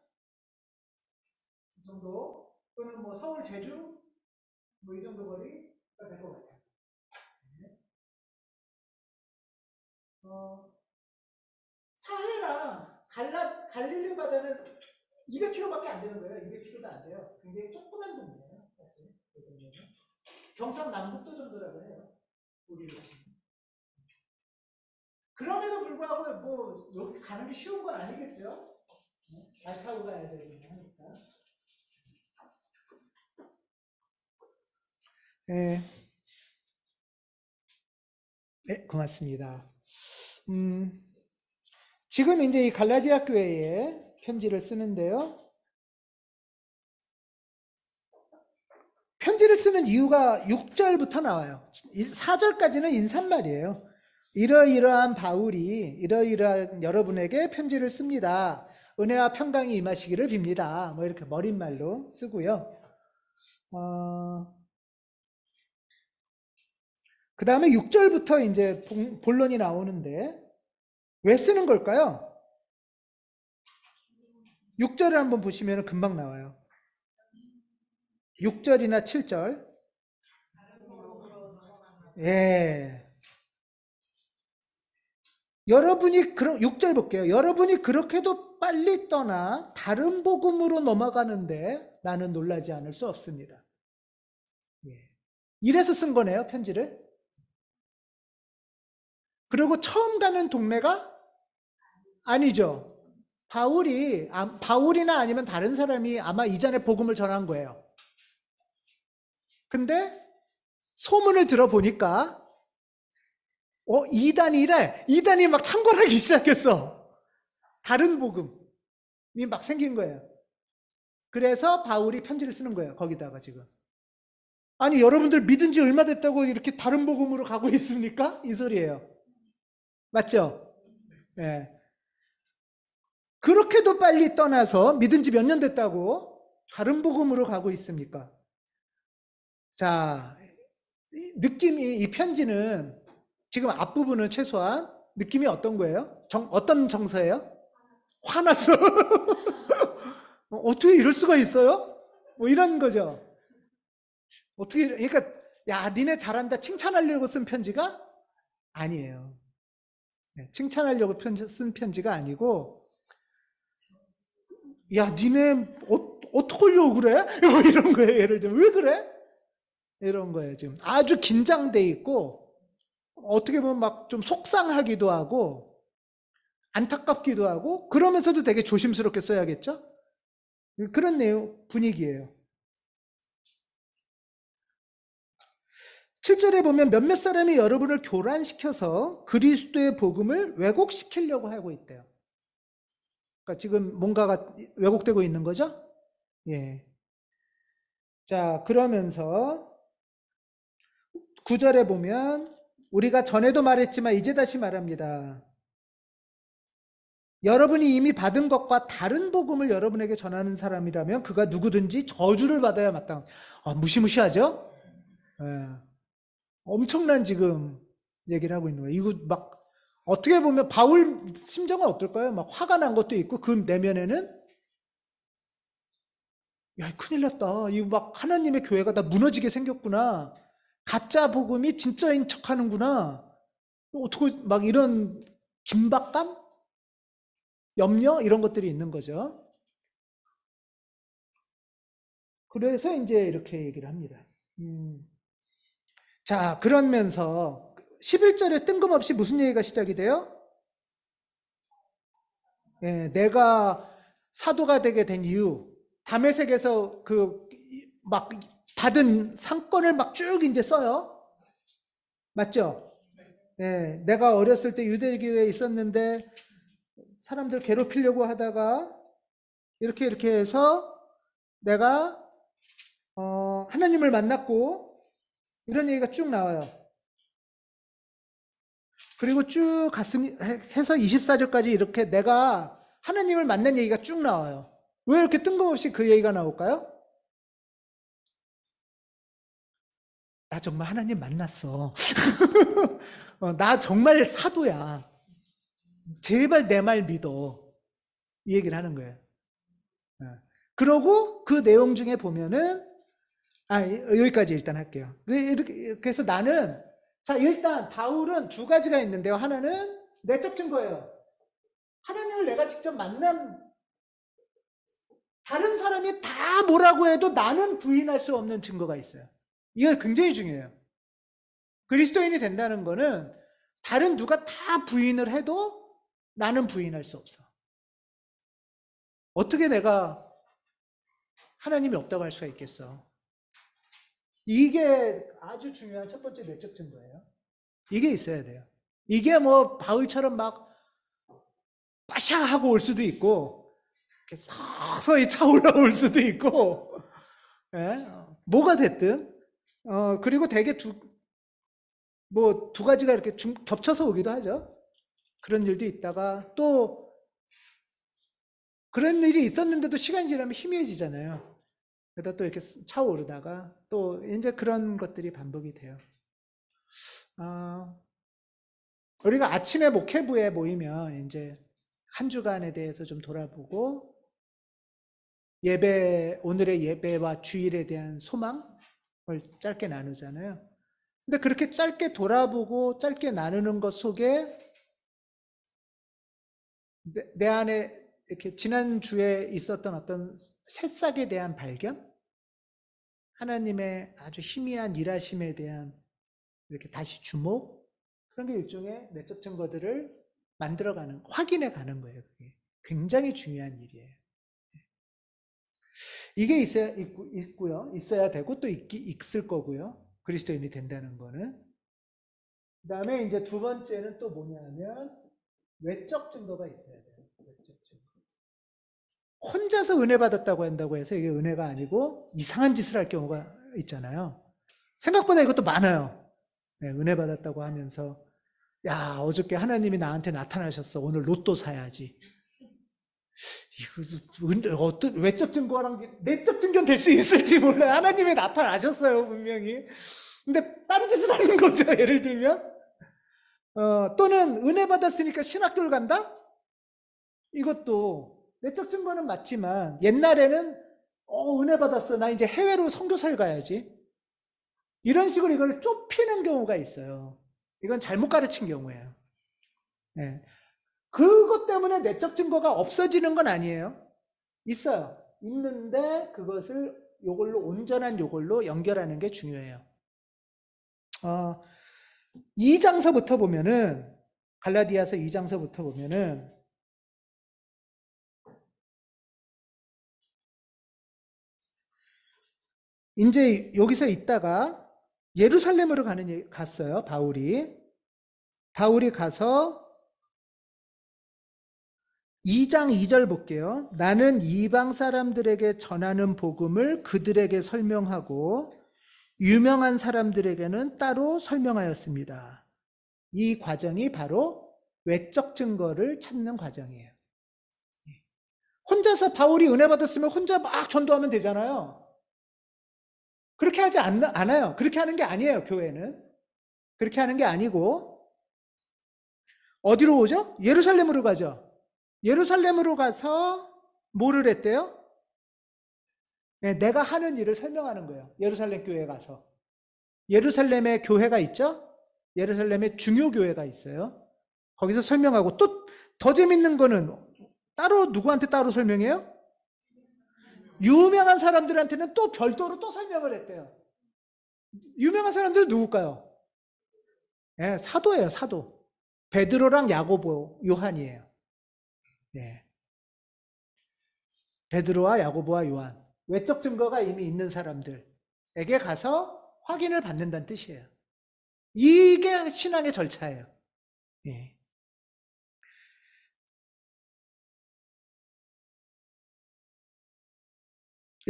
A: 이 정도, 또는 뭐 서울, 제주 뭐 이 정도 거리가 될 것 같아요. 사해랑 갈릴리 바다는 200km밖에 안 되는 거예요. 200km도 안 돼요. 굉장히 조그만 동네예요. 사실 경상남북도 정도라고 해요. 우리로 치면. 그럼에도 불구하고 뭐 여기 가는 게 쉬운 건 아니겠죠. 말 타고 가야 되긴 하니까. 네, 고맙습니다. 지금 이제 이 갈라디아 교회에 편지를 쓰는데요. 편지를 쓰는 이유가 6절부터 나와요. 4절까지는 인사말이에요. 이러이러한 바울이 이러이러한 여러분에게 편지를 씁니다. 은혜와 평강이 임하시기를 빕니다. 뭐 이렇게 머릿말로 쓰고요. 그 다음에 6절부터 이제 본론이 나오는데 왜 쓰는 걸까요? 6절을 한번 보시면 금방 나와요. 6절이나 7절. 예. 여러분이 6절 볼게요. 여러분이 그렇게도 빨리 떠나 다른 복음으로 넘어가는데 나는 놀라지 않을 수 없습니다. 예. 이래서 쓴 거네요, 편지를. 그리고 처음 가는 동네가 아니죠. 바울이나 아니면 다른 사람이 아마 이전에 복음을 전한 거예요. 근데 소문을 들어보니까 이단이 막 창궐하기 시작했어. 다른 복음이 막 생긴 거예요. 그래서 바울이 편지를 쓰는 거예요. 거기다가 지금. 아니 여러분들 믿은 지 얼마 됐다고 이렇게 다른 복음으로 가고 있습니까? 이 소리예요. 맞죠? 네. 그렇게도 빨리 떠나서 믿은 지 몇 년 됐다고 다른 복음으로 가고 있습니까? 자, 느낌이, 이 편지는 지금 앞부분은 최소한 느낌이 어떤 거예요? 어떤 정서예요? 화났어. 어떻게 이럴 수가 있어요? 뭐 이런 거죠. 어떻게, 그러니까, 야, 니네 잘한다 칭찬하려고 쓴 편지가 아니에요. 네, 칭찬하려고 쓴 편지가 아니고, 야, 니네 어떡하려고 그래? 뭐 이런 거예요. 예를 들면, 왜 그래? 이런 거예요. 지금 아주 긴장돼 있고, 어떻게 보면 막 좀 속상하기도 하고, 안타깝기도 하고, 그러면서도 되게 조심스럽게 써야겠죠? 그런 내용, 분위기예요. 7절에 보면 몇몇 사람이 여러분을 교란시켜서 그리스도의 복음을 왜곡시키려고 하고 있대요. 그러니까 지금 뭔가가 왜곡되고 있는 거죠? 예. 자, 그러면서 9절에 보면 우리가 전에도 말했지만 이제 다시 말합니다. 여러분이 이미 받은 것과 다른 복음을 여러분에게 전하는 사람이라면 그가 누구든지 저주를 받아야 마땅. 무시무시하죠? 예. 엄청난 지금 얘기를 하고 있는 거예요. 이거 막 어떻게 보면 바울 심정은 어떨까요? 막 화가 난 것도 있고 그 내면에는 야, 큰일 났다. 이거 막 하나님의 교회가 다 무너지게 생겼구나. 가짜 복음이 진짜인 척 하는구나. 어떻게 막 이런 긴박감? 염려? 이런 것들이 있는 거죠. 그래서 이제 이렇게 얘기를 합니다. 자, 그러면서 11절에 뜬금없이 무슨 얘기가 시작이 돼요? 예, 내가 사도가 되게 된 이유, 다메섹에서 막 받은 상권을 막 쭉 이제 써요. 맞죠? 예, 내가 어렸을 때 유대교회에 있었는데 사람들 괴롭히려고 하다가 이렇게 해서 내가 하나님을 만났고 이런 얘기가 쭉 나와요. 그리고 쭉 해서 24절까지 이렇게 내가 하나님을 만난 얘기가 쭉 나와요. 왜 이렇게 뜬금없이 그 얘기가 나올까요? 나 정말 하나님 만났어. 나 정말 사도야. 제발 내 말 믿어. 이 얘기를 하는 거예요. 그러고 그 내용 중에 보면은 여기까지 일단 할게요. 그래서 나는 자 일단 바울은 두 가지가 있는데요. 하나는 내적 증거예요. 하나님을 내가 직접 만난 다른 사람이 다 뭐라고 해도 나는 부인할 수 없는 증거가 있어요. 이거 굉장히 중요해요. 그리스도인이 된다는 거는 다른 누가 다 부인을 해도 나는 부인할 수 없어. 어떻게 내가 하나님이 없다고 할 수가 있겠어? 이게 아주 중요한 첫 번째 내적 증거예요. 이게 있어야 돼요. 이게 뭐 바울처럼 막 빠샤 하고 올 수도 있고 이렇게 서서히 차올라 올 수도 있고 예? 뭐가 됐든 그리고 되게 두 가지가 이렇게 겹쳐서 오기도 하죠. 그런 일도 있다가 또 그런 일이 있었는데도 시간이 지나면 희미해지잖아요. 그러다 또 이렇게 차오르다가 또 이제 그런 것들이 반복이 돼요. 우리가 아침에 목회부에 모이면 이제 한 주간에 대해서 좀 돌아보고 오늘의 예배와 주일에 대한 소망을 짧게 나누잖아요. 근데 그렇게 짧게 돌아보고 짧게 나누는 것 속에 내 안에 이렇게 지난주에 있었던 어떤 새싹에 대한 발견? 하나님의 아주 희미한 일하심에 대한 이렇게 다시 주목? 그런 게 일종의 내적 증거들을 만들어가는, 확인해 가는 거예요. 그게 굉장히 중요한 일이에요. 이게 있어야 되고 또 있을 거고요. 그리스도인이 된다는 거는. 그 다음에 이제 두 번째는 또 뭐냐면 외적 증거가 있어야 돼요. 외적 증거. 혼자서 은혜 받았다고 한다고 해서 이게 은혜가 아니고 이상한 짓을 할 경우가 있잖아요. 생각보다 이것도 많아요. 네, 은혜 받았다고 하면서 야 어저께 하나님이 나한테 나타나셨어. 오늘 로또 사야지. 이거 어떤 외적 증거랑 내적 증거는 될 수 있을지 몰라요. 하나님이 나타나셨어요 분명히. 근데 딴 짓을 하는 거죠. 예를 들면 또는 은혜 받았으니까 신학교를 간다? 이것도 내적 증거는 맞지만 옛날에는 은혜 받았어. 나 이제 해외로 선교사를 가야지. 이런 식으로 이걸 좁히는 경우가 있어요. 이건 잘못 가르친 경우예요. 네. 그것 때문에 내적 증거가 없어지는 건 아니에요. 있어요. 있는데 그것을 요걸로 온전한 요걸로 연결하는 게 중요해요. 2장서부터 보면은 갈라디아서 2장서부터 보면은 이제 여기서 있다가 예루살렘으로 갔어요. 바울이 가서 2장 2절 볼게요. 나는 이방 사람들에게 전하는 복음을 그들에게 설명하고 유명한 사람들에게는 따로 설명하였습니다. 이 과정이 바로 외적 증거를 찾는 과정이에요. 혼자서 바울이 은혜 받았으면 혼자 막 전도하면 되잖아요. 그렇게 하지 않아요. 그렇게 하는 게 아니에요, 교회는. 그렇게 하는 게 아니고 어디로 오죠? 예루살렘으로 가죠. 예루살렘으로 가서 뭐를 했대요? 네, 내가 하는 일을 설명하는 거예요. 예루살렘 교회에 가서. 예루살렘에 교회가 있죠? 예루살렘에 중요 교회가 있어요. 거기서 설명하고 또 더 재밌는 거는 누구한테 따로 설명해요? 유명한 사람들한테는 또 별도로 또 설명을 했대요. 유명한 사람들은 누굴까요? 네, 사도예요, 사도. 베드로랑 야고보, 요한이에요. 네. 베드로와 야고보와 요한. 외적 증거가 이미 있는 사람들에게 가서 확인을 받는다는 뜻이에요. 이게 신앙의 절차예요. 네.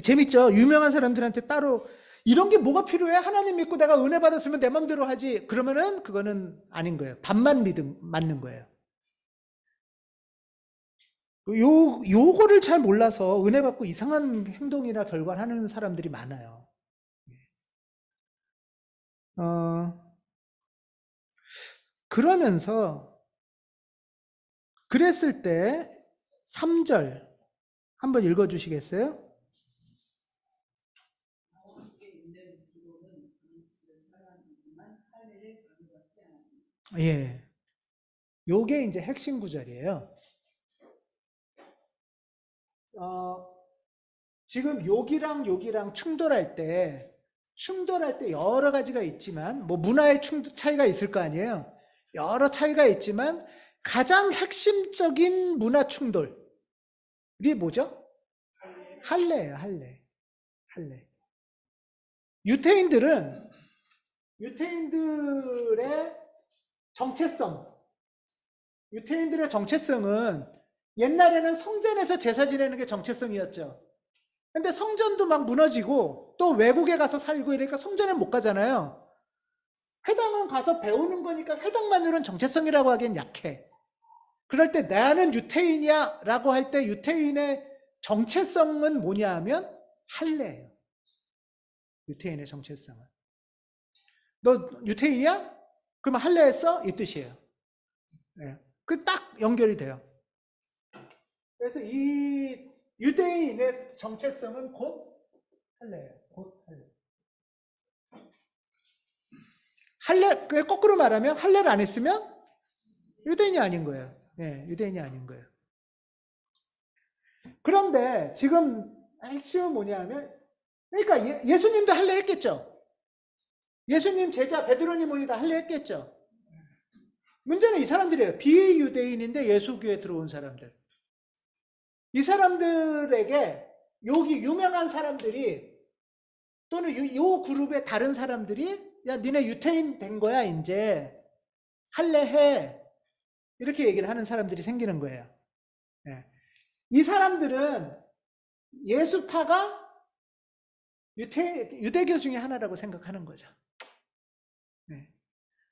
A: 재밌죠? 유명한 사람들한테 따로 이런 게 뭐가 필요해? 하나님 믿고 내가 은혜 받았으면 내 맘대로 하지. 그러면은 그거는 아닌 거예요. 반만 맞는 거예요. 요거를 잘 몰라서 은혜 받고 이상한 행동이나 결과를 하는 사람들이 많아요. 그러면서 그랬을 때 3절 한번 읽어 주시겠어요? 예. 요게 이제 핵심 구절이에요. 지금 여기랑 충돌할 때 여러 가지가 있지만, 뭐 문화의 차이가 있을 거 아니에요? 여러 차이가 있지만, 가장 핵심적인 문화 충돌이 뭐죠? 할례예요, 할례. 유태인들의 정체성은 옛날에는 성전에서 제사 지내는 게 정체성이었죠. 근데 성전도 막 무너지고 또 외국에 가서 살고 이러니까 성전에 못 가잖아요. 회당은 가서 배우는 거니까 회당만으로는 정체성이라고 하기엔 약해. 그럴 때 나는 유태인이야 라고 할 때 유태인의 정체성은 뭐냐 하면 할례예요. 유태인의 정체성은. 너 유태인이야? 그러면 할례 했어? 이 뜻이에요. 네. 그 딱 연결이 돼요. 그래서 이 유대인의 정체성은 곧 할례예요. 곧 할례. 거꾸로 말하면 할례를 안 했으면 유대인이 아닌 거예요. 네, 유대인이 아닌 거예요. 그런데 지금 핵심은 뭐냐면, 그러니까 예수님도 할례 했겠죠. 예수님 제자 베드로님 모두 다 할례 했겠죠. 문제는 이 사람들이에요. 비유대인인데 예수교에 들어온 사람들. 이 사람들에게 여기 유명한 사람들이 또는 이 그룹의 다른 사람들이 야 니네 유태인 된 거야 이제 할례해 이렇게 얘기를 하는 사람들이 생기는 거예요. 네. 이 사람들은 예수파가 유대교 중에 하나라고 생각하는 거죠. 네.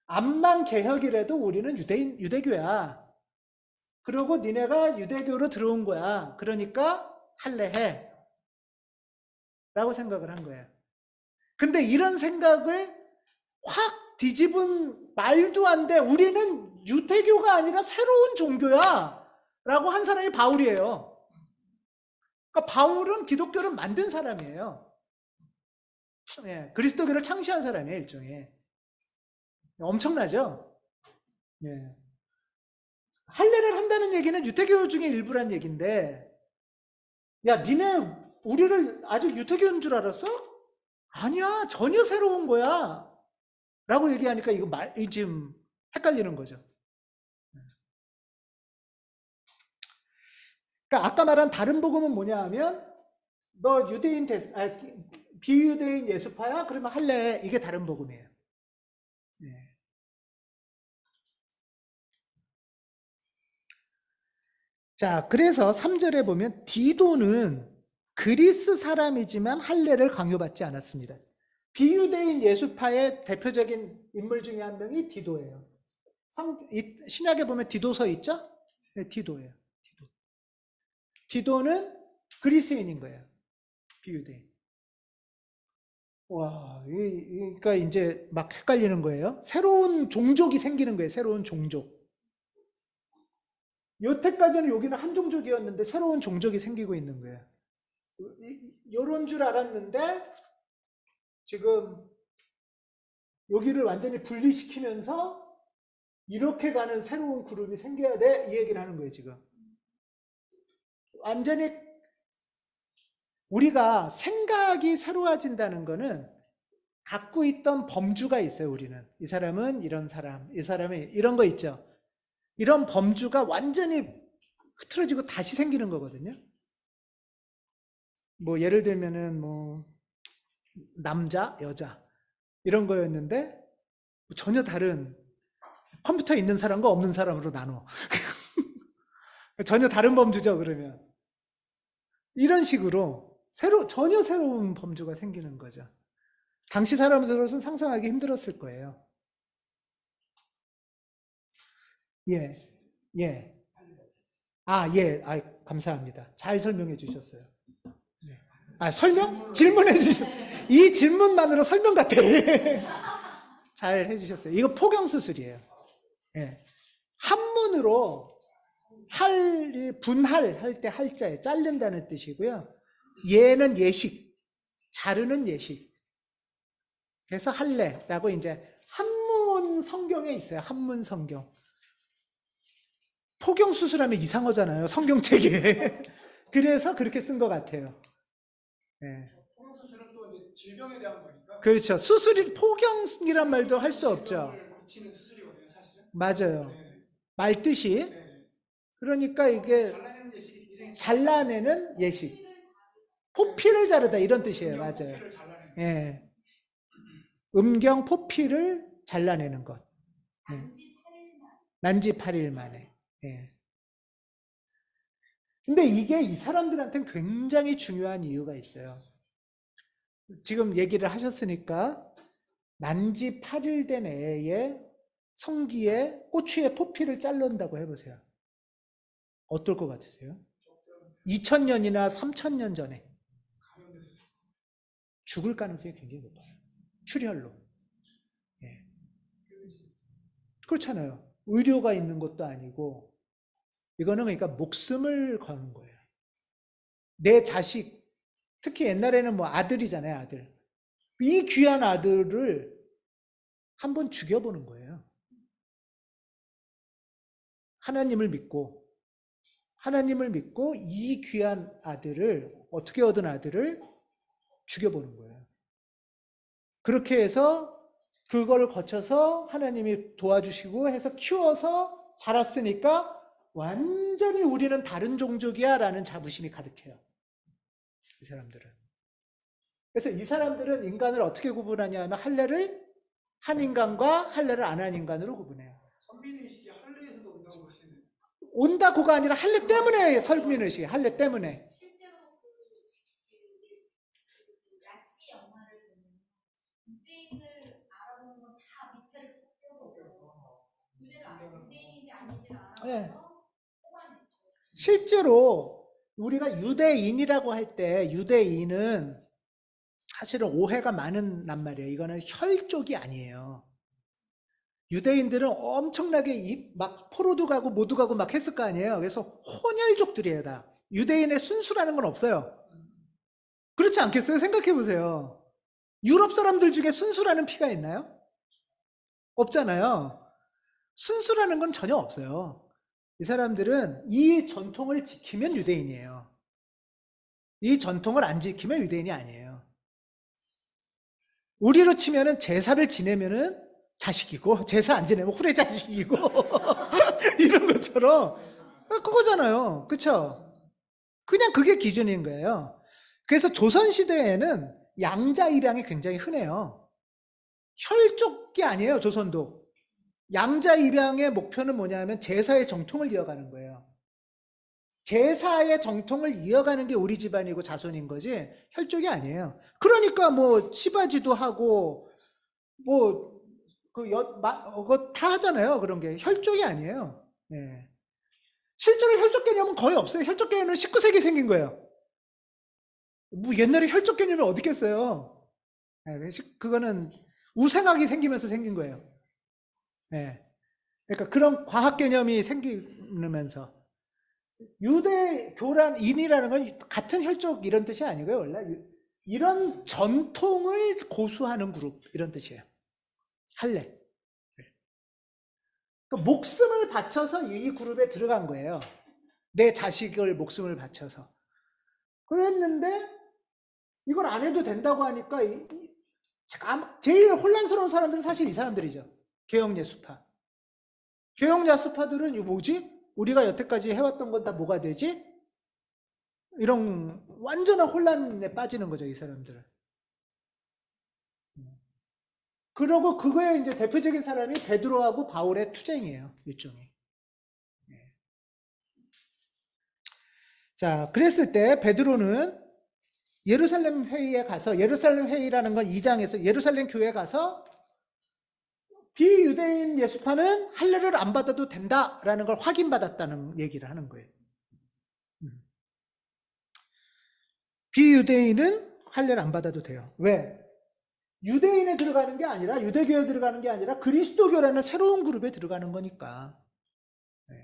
A: 암만 개혁이라도 우리는 유대교야. 그리고 니네가 유대교로 들어온 거야. 그러니까 할례해. 라고 생각을 한 거예요. 근데 이런 생각을 확 뒤집은 말도 안 돼. 우리는 유태교가 아니라 새로운 종교야. 라고 한 사람이 바울이에요. 그러니까 바울은 기독교를 만든 사람이에요. 예, 그리스도교를 창시한 사람이에요, 일종의. 엄청나죠? 예. 할례를 한다는 얘기는 유태교 중에 일부란 얘기인데, 야, 니네 우리를 아직 유태교인 줄 알았어? 아니야, 전혀 새로운 거야. 라고 얘기하니까 이거 지금 헷갈리는 거죠. 그러니까 아까 말한 다른 복음은 뭐냐 하면, 너 비유대인 예수파야? 그러면 할래. 이게 다른 복음이에요. 네. 자, 그래서 3절에 보면 디도는 그리스 사람이지만 할례를 강요받지 않았습니다. 비유대인 예수파의 대표적인 인물 중에 한 명이 디도예요. 신약에 보면 디도서 있죠? 네, 디도예요. 디도는 그리스인인 거예요. 비유대인. 와, 그러니까 이제 막 헷갈리는 거예요. 새로운 종족이 생기는 거예요. 새로운 종족. 여태까지는 여기는 한 종족이었는데 새로운 종족이 생기고 있는 거예요. 요런 줄 알았는데 지금 여기를 완전히 분리시키면서 이렇게 가는 새로운 그룹이 생겨야 돼. 이 얘기를 하는 거예요, 지금. 완전히 우리가 생각이 새로워진다는 거는 갖고 있던 범주가 있어요, 우리는. 이 사람은 이런 사람, 이 사람은 이런 거 있죠. 이런 범주가 완전히 흐트러지고 다시 생기는 거거든요. 뭐 예를 들면은 뭐 남자, 여자 이런 거였는데 전혀 다른 컴퓨터에 있는 사람과 없는 사람으로 나눠. 전혀 다른 범주죠, 그러면. 이런 식으로 전혀 새로운 범주가 생기는 거죠. 당시 사람으로서는 상상하기 힘들었을 거예요. 예, 예. 예. 감사합니다. 잘 설명해 주셨어요. 네. 설명? 질문해 주셨어요. 이 질문만으로 설명 같아. 잘 해주셨어요. 이거 포경수술이에요. 예. 한문으로 분할 때 할자에 자른다는 뜻이고요. 예는 예식, 자르는 예식. 그래서 할례라고 이제 한문 성경에 있어요. 한문 성경. 포경 수술하면 이상하잖아요. 성경책에. 그래서 그렇게 쓴 것 같아요. 네.
C: 포경 수술은 또 이제 질병에 대한 거니까.
A: 그렇죠. 포경이란 말도 할 수 없죠.
C: 고치는 수술이거든요, 사실은.
A: 맞아요.
C: 네.
A: 말 뜻이.
C: 네.
A: 그러니까 이게 잘라내는 예식. 포피를 자르다 이런 뜻이에요. 맞아요. 예. 음경 포피를 잘라내는 것. 예. 난지 8일 만에. 예. 근데 이게 이 사람들한테는 굉장히 중요한 이유가 있어요. 지금 얘기를 하셨으니까 난지 8일 된 애의 성기에 꼬추에 포피를 자른다고 해보세요. 어떨 것 같으세요? 2000년이나 3000년 전에 죽을 가능성이 굉장히 높아요. 출혈로. 예. 그렇잖아요. 의료가 있는 것도 아니고 이거는 그러니까 목숨을 거는 거예요. 내 자식, 특히 옛날에는 뭐 아들이잖아요, 아들. 이 귀한 아들을 한번 죽여보는 거예요. 하나님을 믿고 이 귀한 아들을, 어떻게 얻은 아들을 죽여보는 거예요. 그렇게 해서 그걸 거쳐서 하나님이 도와주시고 해서 키워서 자랐으니까 완전히 우리는 다른 종족이야 라는 자부심이 가득해요. 이 사람들은. 그래서 이 사람들은 인간을 어떻게 구분하냐 하면 할례를 한 인간과 할례를 안 한 인간으로 구분해요.
C: 선민의식이 할례에서도 온다고 하시는.
A: 온다고가 아니라 할례 때문에 선민의식이 할례 때문에.
B: 실제로 야치 영화를 보면 유대인을 알아보는 건 다 밑에를 뜯어보고 유대인인지 아닌지를 알아봐서
A: 네.
B: 뽑아냈죠.
A: 실제로 우리가 유대인이라고 할 때 유대인은 사실은 오해가 많은 말이에요. 이거는 혈족이 아니에요. 유대인들은 엄청나게 막 포로도 가고 모두 가고 막 했을 거 아니에요. 그래서 혼혈족들이에요, 다. 유대인의 순수라는 건 없어요. 그렇지 않겠어요? 생각해 보세요. 유럽 사람들 중에 순수라는 피가 있나요? 없잖아요. 순수라는 건 전혀 없어요. 이 사람들은 이 전통을 지키면 유대인이에요. 이 전통을 안 지키면 유대인이 아니에요. 우리로 치면은 제사를 지내면은 자식이고, 제사 안 지내면 후레 자식이고, 이런 것처럼, 그거잖아요. 그쵸? 그냥 그게 기준인 거예요. 그래서 조선시대에는 양자 입양이 굉장히 흔해요. 혈족이 아니에요, 조선도. 양자 입양의 목표는 뭐냐면 제사의 정통을 이어가는 거예요. 제사의 정통을 이어가는 게 우리 집안이고 자손인 거지 혈족이 아니에요. 그러니까 뭐 시바지도 하고 뭐 그거 다 하잖아요. 그런 게 혈족이 아니에요. 예. 실제로 혈족 개념은 거의 없어요. 혈족 개념은 19세기에 생긴 거예요. 뭐 옛날에 혈족 개념이 어디 있겠어요. 예, 그거는 우생학이 생기면서 생긴 거예요. 예. 그러니까 그런 과학 개념이 생기면서 유대교란인이라는 건 같은 혈족 이런 뜻이 아니고요. 원래 이런 전통을 고수하는 그룹 이런 뜻이에요. 할례. 그러니까 목숨을 바쳐서 이 그룹에 들어간 거예요. 내 자식을 목숨을 바쳐서. 그랬는데 이걸 안 해도 된다고 하니까 제일 혼란스러운 사람들은 사실 이 사람들이죠. 개혁예수파. 개혁예수파들은 이거 뭐지? 우리가 여태까지 해왔던 건 다 뭐가 되지? 이런 완전한 혼란에 빠지는 거죠, 이 사람들은. 그러고 그거에 이제 대표적인 사람이 베드로하고 바울의 투쟁이에요, 일종의. 자, 그랬을 때 베드로는 예루살렘 회의에 가서, 예루살렘 회의라는 건 2장에서 예루살렘 교회에 가서 비유대인 예수파는 할례를 안 받아도 된다라는 걸 확인받았다는 얘기를 하는 거예요. 비유대인은 할례를 안 받아도 돼요. 왜? 유대인에 들어가는 게 아니라, 유대교에 들어가는 게 아니라 그리스도교라는 새로운 그룹에 들어가는 거니까. 네.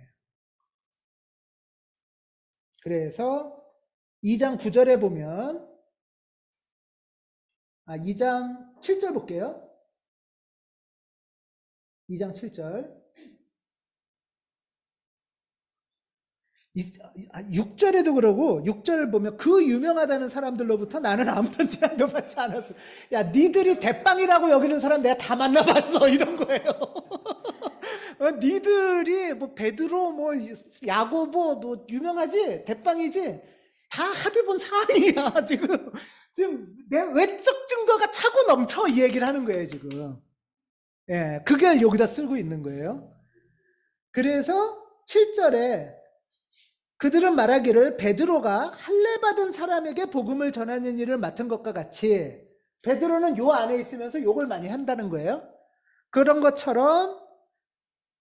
A: 그래서 2장 9절에 보면 2장 7절 볼게요. 2장 7절. 6절에도 그러고 6절을 보면 그 유명하다는 사람들로부터 나는 아무런 제한도 받지 않았어. 야, 니들이 대빵이라고 여기는 사람 내가 다 만나봤어. 이런 거예요. 니들이 뭐 베드로 뭐 야고보 뭐 유명하지? 대빵이지? 다 합의 본 사안이야. 지금 내 외적 증거가 차고 넘쳐 이 얘기를 하는 거예요, 지금. 예, 그게 여기다 쓰고 있는 거예요. 그래서 7절에 그들은 말하기를 베드로가 할례 받은 사람에게 복음을 전하는 일을 맡은 것과 같이, 베드로는 요 안에 있으면서 욕을 많이 한다는 거예요. 그런 것처럼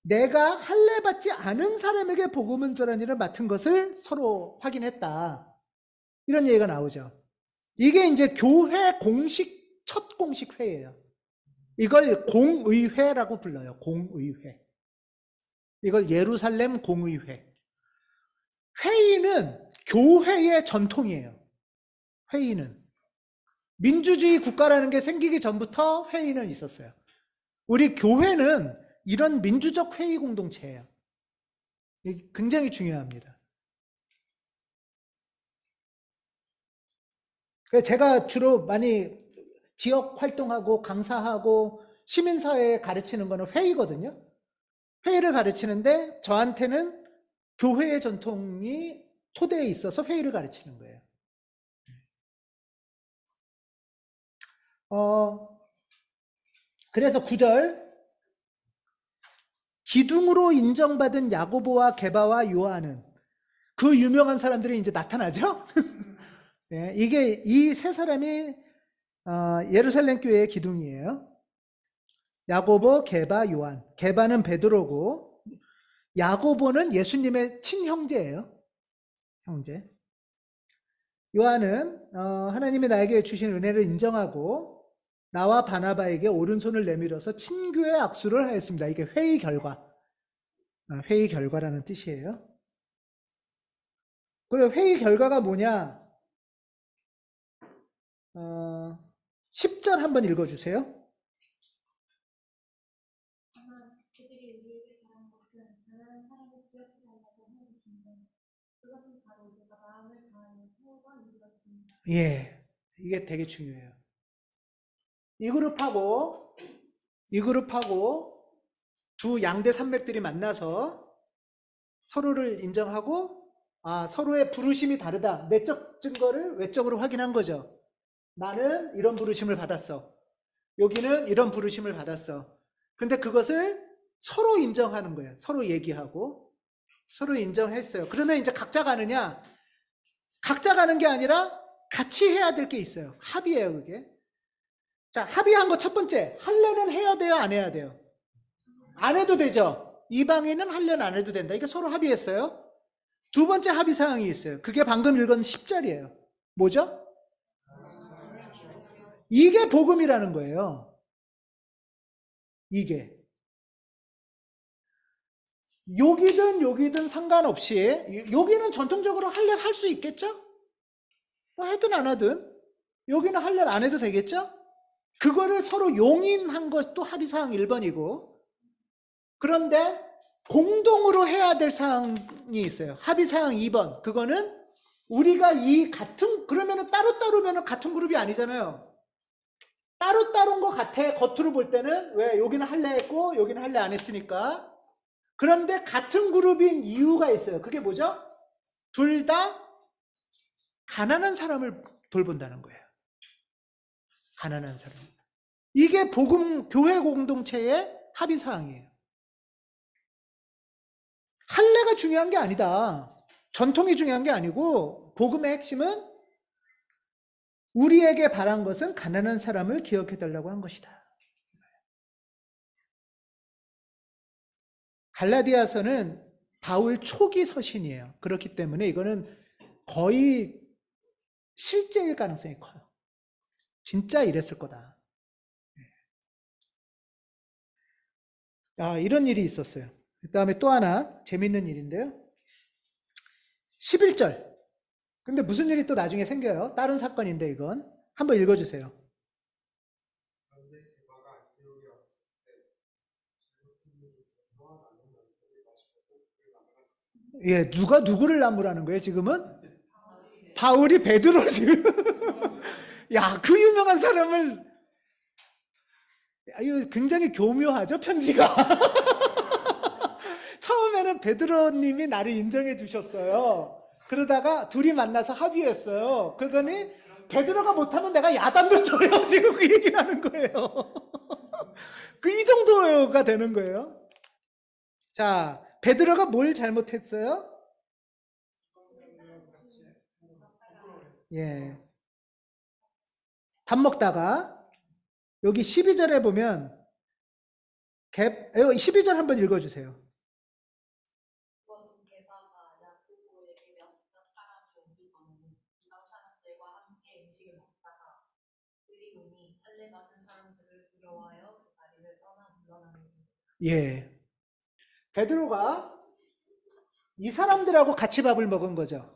A: 내가 할례 받지 않은 사람에게 복음을 전하는 일을 맡은 것을 서로 확인했다. 이런 얘기가 나오죠. 이게 이제 교회 공식, 첫 공식 회예요. 이걸 공의회라고 불러요. 공의회. 이걸 예루살렘 공의회. 회의는 교회의 전통이에요. 회의는. 민주주의 국가라는 게 생기기 전부터 회의는 있었어요. 우리 교회는 이런 민주적 회의 공동체예요. 굉장히 중요합니다. 제가 주로 많이 지역 활동하고 강사하고 시민사회에 가르치는 거는 회의거든요. 회의를 가르치는데 저한테는 교회의 전통이 토대에 있어서 회의를 가르치는 거예요. 그래서 9절, 기둥으로 인정받은 야고보와 게바와 요한은, 그 유명한 사람들이 이제 나타나죠. 네, 이게 이 세 사람이 예루살렘 교회의 기둥이에요. 야고보, 게바, 요한. 게바는 베드로고 야고보는 예수님의 친형제예요. 형제. 요한은 하나님이 나에게 주신 은혜를 인정하고 나와 바나바에게 오른손을 내밀어서 친교의 악수를 하였습니다. 이게 회의 결과. 회의 결과라는 뜻이에요. 그리고 회의 결과가 뭐냐? 10절 한번 읽어주세요.
B: 다만 그들이 우리에게 바란 것은 가난한 사람을 기억해 달라고 하는 것인데 그것은 바로 우리가 마음을 다하여 세우건 이루었습니다.
A: 예, 이게 되게 중요해요. 이 그룹하고 두 양대 산맥들이 만나서 서로를 인정하고 서로의 부르심이 다르다. 내적 증거를 외적으로 확인한 거죠. 나는 이런 부르심을 받았어. 여기는 이런 부르심을 받았어. 근데 그것을 서로 인정하는 거예요. 서로 얘기하고 서로 인정했어요. 그러면 이제 각자 가느냐? 각자 가는 게 아니라 같이 해야 될 게 있어요. 합의예요, 그게. 자, 합의한 거 첫 번째. 할례는 해야 돼요, 안 해야 돼요? 안 해도 되죠. 이방인은 할례는 안 해도 된다. 이게 서로 합의했어요. 두 번째 합의 사항이 있어요. 그게 방금 읽은 10절이에요. 뭐죠? 이게 복음이라는 거예요. 이게. 여기든 상관없이, 여기는 전통적으로 할례 할 수 있겠죠? 뭐 하든 안 하든. 여기는 할례 안 해도 되겠죠? 그거를 서로 용인한 것도 합의사항 1번이고, 그런데 공동으로 해야 될 사항이 있어요. 합의사항 2번. 그거는 우리가 그러면은 따로따로면 같은 그룹이 아니잖아요. 따로따로인 것 같아. 겉으로 볼 때는. 왜? 여기는 할례 했고, 여기는 할례 안 했으니까. 그런데 같은 그룹인 이유가 있어요. 그게 뭐죠? 둘 다 가난한 사람을 돌본다는 거예요. 가난한 사람. 이게 복음 교회 공동체의 합의 사항이에요. 할례가 중요한 게 아니다. 전통이 중요한 게 아니고 복음의 핵심은 우리에게 바란 것은 가난한 사람을 기억해 달라고 한 것이다. 갈라디아서는 바울 초기 서신이에요. 그렇기 때문에 이거는 거의 실제일 가능성이 커요. 진짜 이랬을 거다. 이런 일이 있었어요. 그 다음에 또 하나 재밌는 일인데요. 11절. 근데 무슨 일이 또 나중에 생겨요? 다른 사건인데 이건. 한번 읽어주세요. 예, 누가 누구를 나무라는 거예요, 지금은? 바울이 베드로 지금. 야, 그 유명한 사람을. 이거 굉장히 교묘하죠, 편지가. 처음에는 베드로님이 나를 인정해 주셨어요. 그러다가 둘이 만나서 합의했어요. 그러더니 베드로가 못하면 내가 야단도 쳐요. 지금 그 얘기를 하는 거예요. 이 정도가 되는 거예요. 자, 베드로가 뭘 잘못했어요? 예. 밥 먹다가 여기 12절에 보면 12절 한번 읽어주세요.
B: 그것은 게바가 야고보에게 몇 사람이 오기 전에는 이방 사람들과 함께 음식을 먹다가 그리 보니 할례 받은 사람들을 두려워하여 그 자리를 떠나 물러나는 길.
A: 예. 베드로가 이 사람들하고 같이 밥을 먹은 거죠.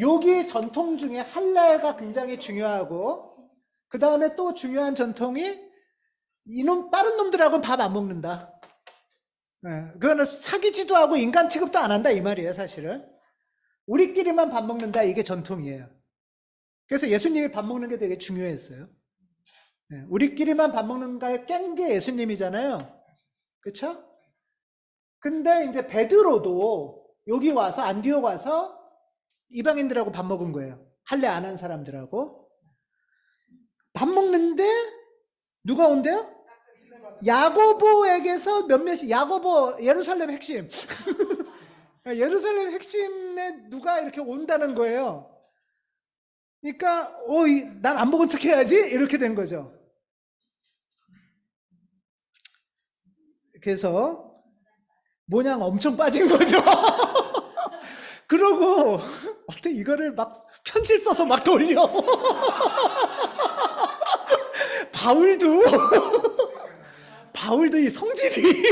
A: 여기 전통 중에 할례가 굉장히 중요하고, 그 다음에 또 중요한 전통이 다른 놈들하고는 밥 안 먹는다. 그거는 사귀지도 하고 인간 취급도 안 한다 이 말이에요, 사실은. 우리끼리만 밥 먹는다, 이게 전통이에요. 그래서 예수님이 밥 먹는 게 되게 중요했어요. 우리끼리만 밥 먹는 걸 깬 게 예수님이잖아요. 그렇죠? 근데 이제 베드로도 여기 와서 안디옥 와서 이방인들하고 밥 먹은 거예요. 할례 안 한 사람들하고 밥 먹는데 누가 온대요? 야고보에게서 야고보 예루살렘 핵심. 예루살렘 핵심에 누가 이렇게 온다는 거예요. 그러니까 난 안 먹은 척 해야지 이렇게 된 거죠. 그래서 모양 엄청 빠진 거죠. 그러고 근데 이거를 막 편지를 써서 막 돌려. 바울도 바울도 이 성질이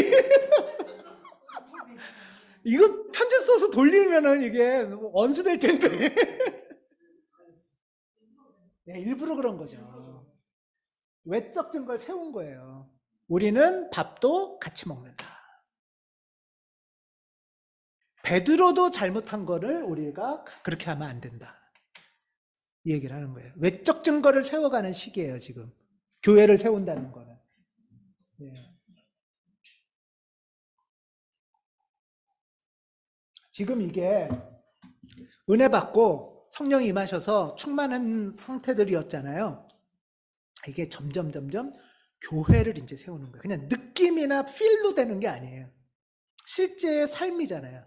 A: 이거 편지 써서 돌리면은 이게 원수 될 텐데. 네, 일부러 그런 거죠. 외적 증거를 세운 거예요. 우리는 밥도 같이 먹는다. 베드로도 잘못한 거를 우리가 그렇게 하면 안 된다. 이 얘기를 하는 거예요. 외적 증거를 세워가는 시기예요, 지금. 교회를 세운다는 거는. 네. 지금 이게 은혜 받고 성령이 임하셔서 충만한 상태들이었잖아요. 이게 점점 교회를 이제 세우는 거예요. 그냥 느낌이나 필로 되는 게 아니에요. 실제의 삶이잖아요.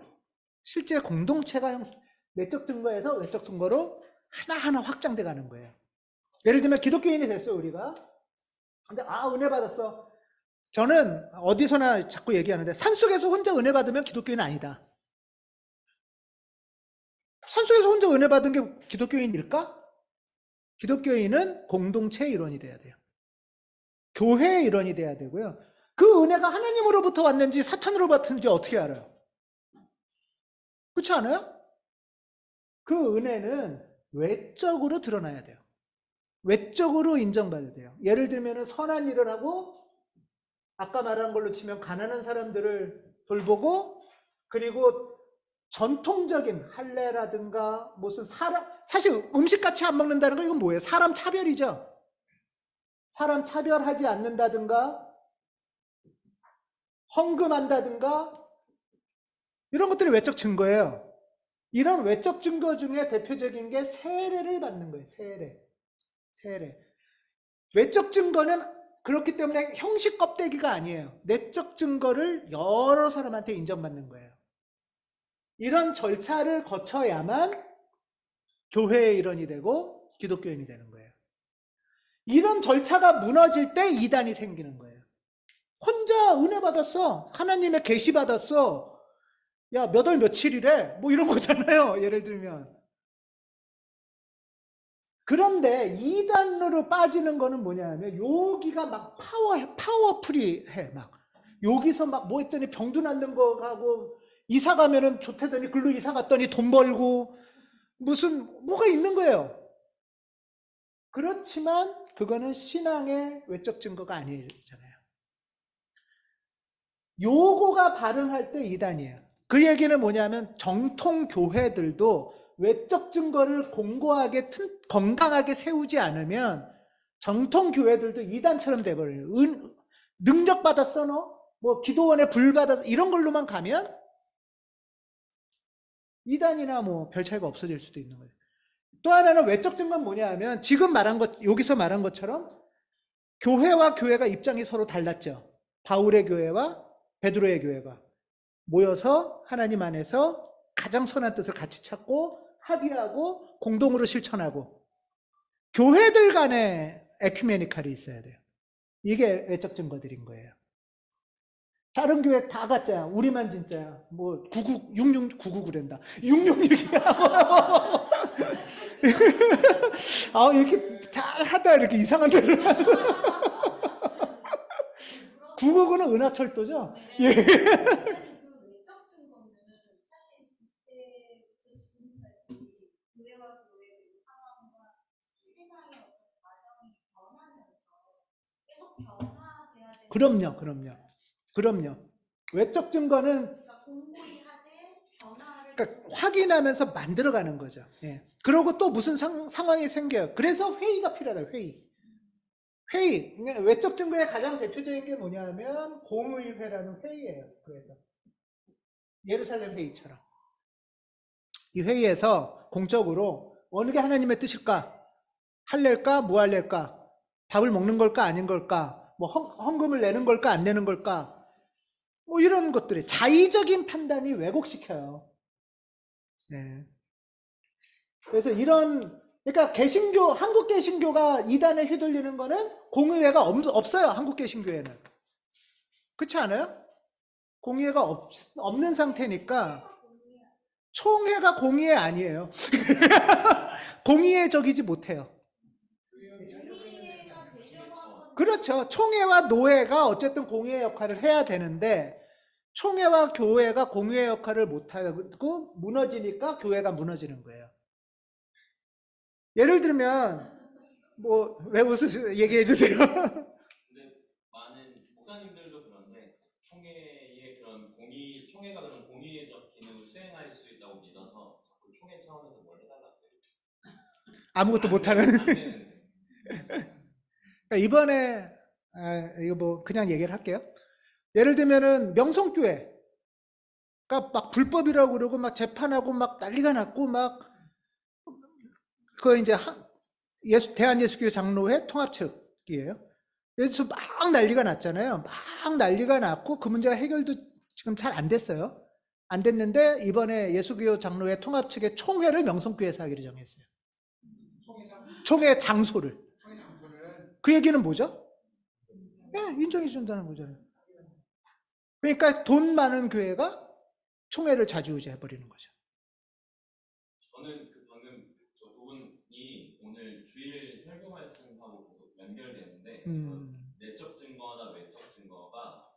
A: 실제 공동체가 내적 증거에서 외적 증거로 하나하나 확장돼 가는 거예요. 예를 들면 기독교인이 됐어요, 우리가. 근데 은혜 받았어. 저는 어디서나 자꾸 얘기하는데 산속에서 혼자 은혜 받으면 기독교인은 아니다. 산속에서 혼자 은혜 받은 게 기독교인일까? 기독교인은 공동체의 일원이 돼야 돼요. 교회의 일원이 돼야 되고요. 그 은혜가 하나님으로부터 왔는지 사탄으로부터 왔는지 어떻게 알아요? 그렇지 않아요? 그 은혜는 외적으로 드러나야 돼요. 외적으로 인정받아야 돼요. 예를 들면 선한 일을 하고 아까 말한 걸로 치면 가난한 사람들을 돌보고 그리고 전통적인 할례라든가 무슨 사실 음식 같이 안 먹는다는 거 이건 뭐예요? 사람 차별이죠. 사람 차별하지 않는다든가 헌금한다든가 이런 것들이 외적 증거예요. 이런 외적 증거 중에 대표적인 게 세례를 받는 거예요. 세례. 외적 증거는 그렇기 때문에 형식 껍데기가 아니에요. 내적 증거를 여러 사람한테 인정받는 거예요. 이런 절차를 거쳐야만 교회의 일원이 되고 기독교인이 되는 거예요. 이런 절차가 무너질 때 이단이 생기는 거예요. 혼자 은혜 받았어. 하나님의 계시 받았어. 야, 몇 월 며칠이래. 뭐 이런 거잖아요. 예를 들면. 그런데 이단으로 빠지는 거는 뭐냐면 여기가 막 파워풀이해. 막 여기서 막 뭐 했더니 병도 낫는 거 하고 이사 가면은 좋대더니 글로 이사 갔더니 돈 벌고 무슨 뭐가 있는 거예요. 그렇지만 그거는 신앙의 외적 증거가 아니잖아요. 요거가 발흥할 때 이단이에요. 그 얘기는 뭐냐면 정통 교회들도 외적 증거를 공고하게 건강하게 세우지 않으면 정통 교회들도 이단처럼 돼버려요. 능력 받았어 너? 뭐 기도원에 불 받았어? 이런 걸로만 가면 이단이나 뭐 별 차이가 없어질 수도 있는 거예요. 또 하나는 외적 증거는 뭐냐 하면 지금 말한 것, 여기서 말한 것처럼 교회와 교회가 입장이 서로 달랐죠. 바울의 교회와 베드로의 교회가 모여서 하나님 안에서 가장 선한 뜻을 같이 찾고 합의하고 공동으로 실천하고 교회들 간에 에큐메니칼이 있어야 돼요. 이게 외적 증거들인 거예요. 다른 교회 다 가짜야. 우리만 진짜야. 뭐 669란다. 666이야. 이렇게 잘하다 이렇게 이상한 데를 999는 은하철도죠. 예.
B: 그 외적 증거는 사실 그때 그 지금까지 교회와 교회 그리고 상황과 세상의 어떤 과정이 변하면서 계속 변화돼야 되는.
A: 그럼요. 외적 증거는
B: 그러니까 공고히 하되 변화를
A: 그러니까 확인하면서 만들어가는 거죠. 예. 그러고 또 무슨 상황이 생겨요. 그래서 회의가 필요하다. 회의. 외적 증거의 가장 대표적인 게 뭐냐면 공의회라는 회의예요. 그래서 예루살렘 회의처럼 이 회의에서 공적으로 어느 게 하나님의 뜻일까? 할렐까? 무할렐까? 밥을 먹는 걸까? 아닌 걸까? 뭐 헌금을 내는 걸까? 안 내는 걸까? 뭐 이런 것들이 자의적인 판단이 왜곡시켜요. 네. 그래서 그러니까 한국 개신교가 이단에 휘둘리는 거는 공의회가 없어요. 한국 개신교회는. 그렇지 않아요? 공의회가 없는 상태니까 총회가 공의회 아니에요. 공의회적이지 못해요.
B: 공의회가 되려고 하거든요.
A: 그렇죠. 총회와 노회가 어쨌든 공의회 역할을 해야 되는데 총회와 교회가 공의회 역할을 못하고 무너지니까 교회가 무너지는 거예요. 예를 들면 뭐 왜 웃으세요? 얘기해 주세요.
D: 근데 많은 목사님들도 그런데 총회의 그런 총회가 그런 공의적 기능을 수행할 수 있다고 믿어서 자꾸 총회 차원에서 뭘 해달라고 해요.
A: 아무것도 못하는.
D: 안 되는데.
A: 그러니까 이번에 이거 뭐 그냥 얘기를 할게요. 예를 들면은 명성교회가 막 불법이라고 그러고 막 재판하고 막 난리가 났고 막 그 이제 대한예수교회 장로회 통합 측이에요. 여기서 막 난리가 났잖아요. 막 난리가 났고 그 문제가 해결도 지금 잘 안 됐어요. 안 됐는데 이번에 예수교회 장로회 통합 측의 총회를 명성교회에서 하기로 정했어요. 총회 장소를.
C: 총회 장소를
A: 그 얘기는 뭐죠? 예, 인정해 준다는 거잖아요. 그러니까 돈 많은 교회가 총회를 좌지우지해 버리는 거죠.
D: 저는 방금 저 부분이 오늘 주일 설교 말씀하고 계속 연결되는데 내적 증거나 외적 증거가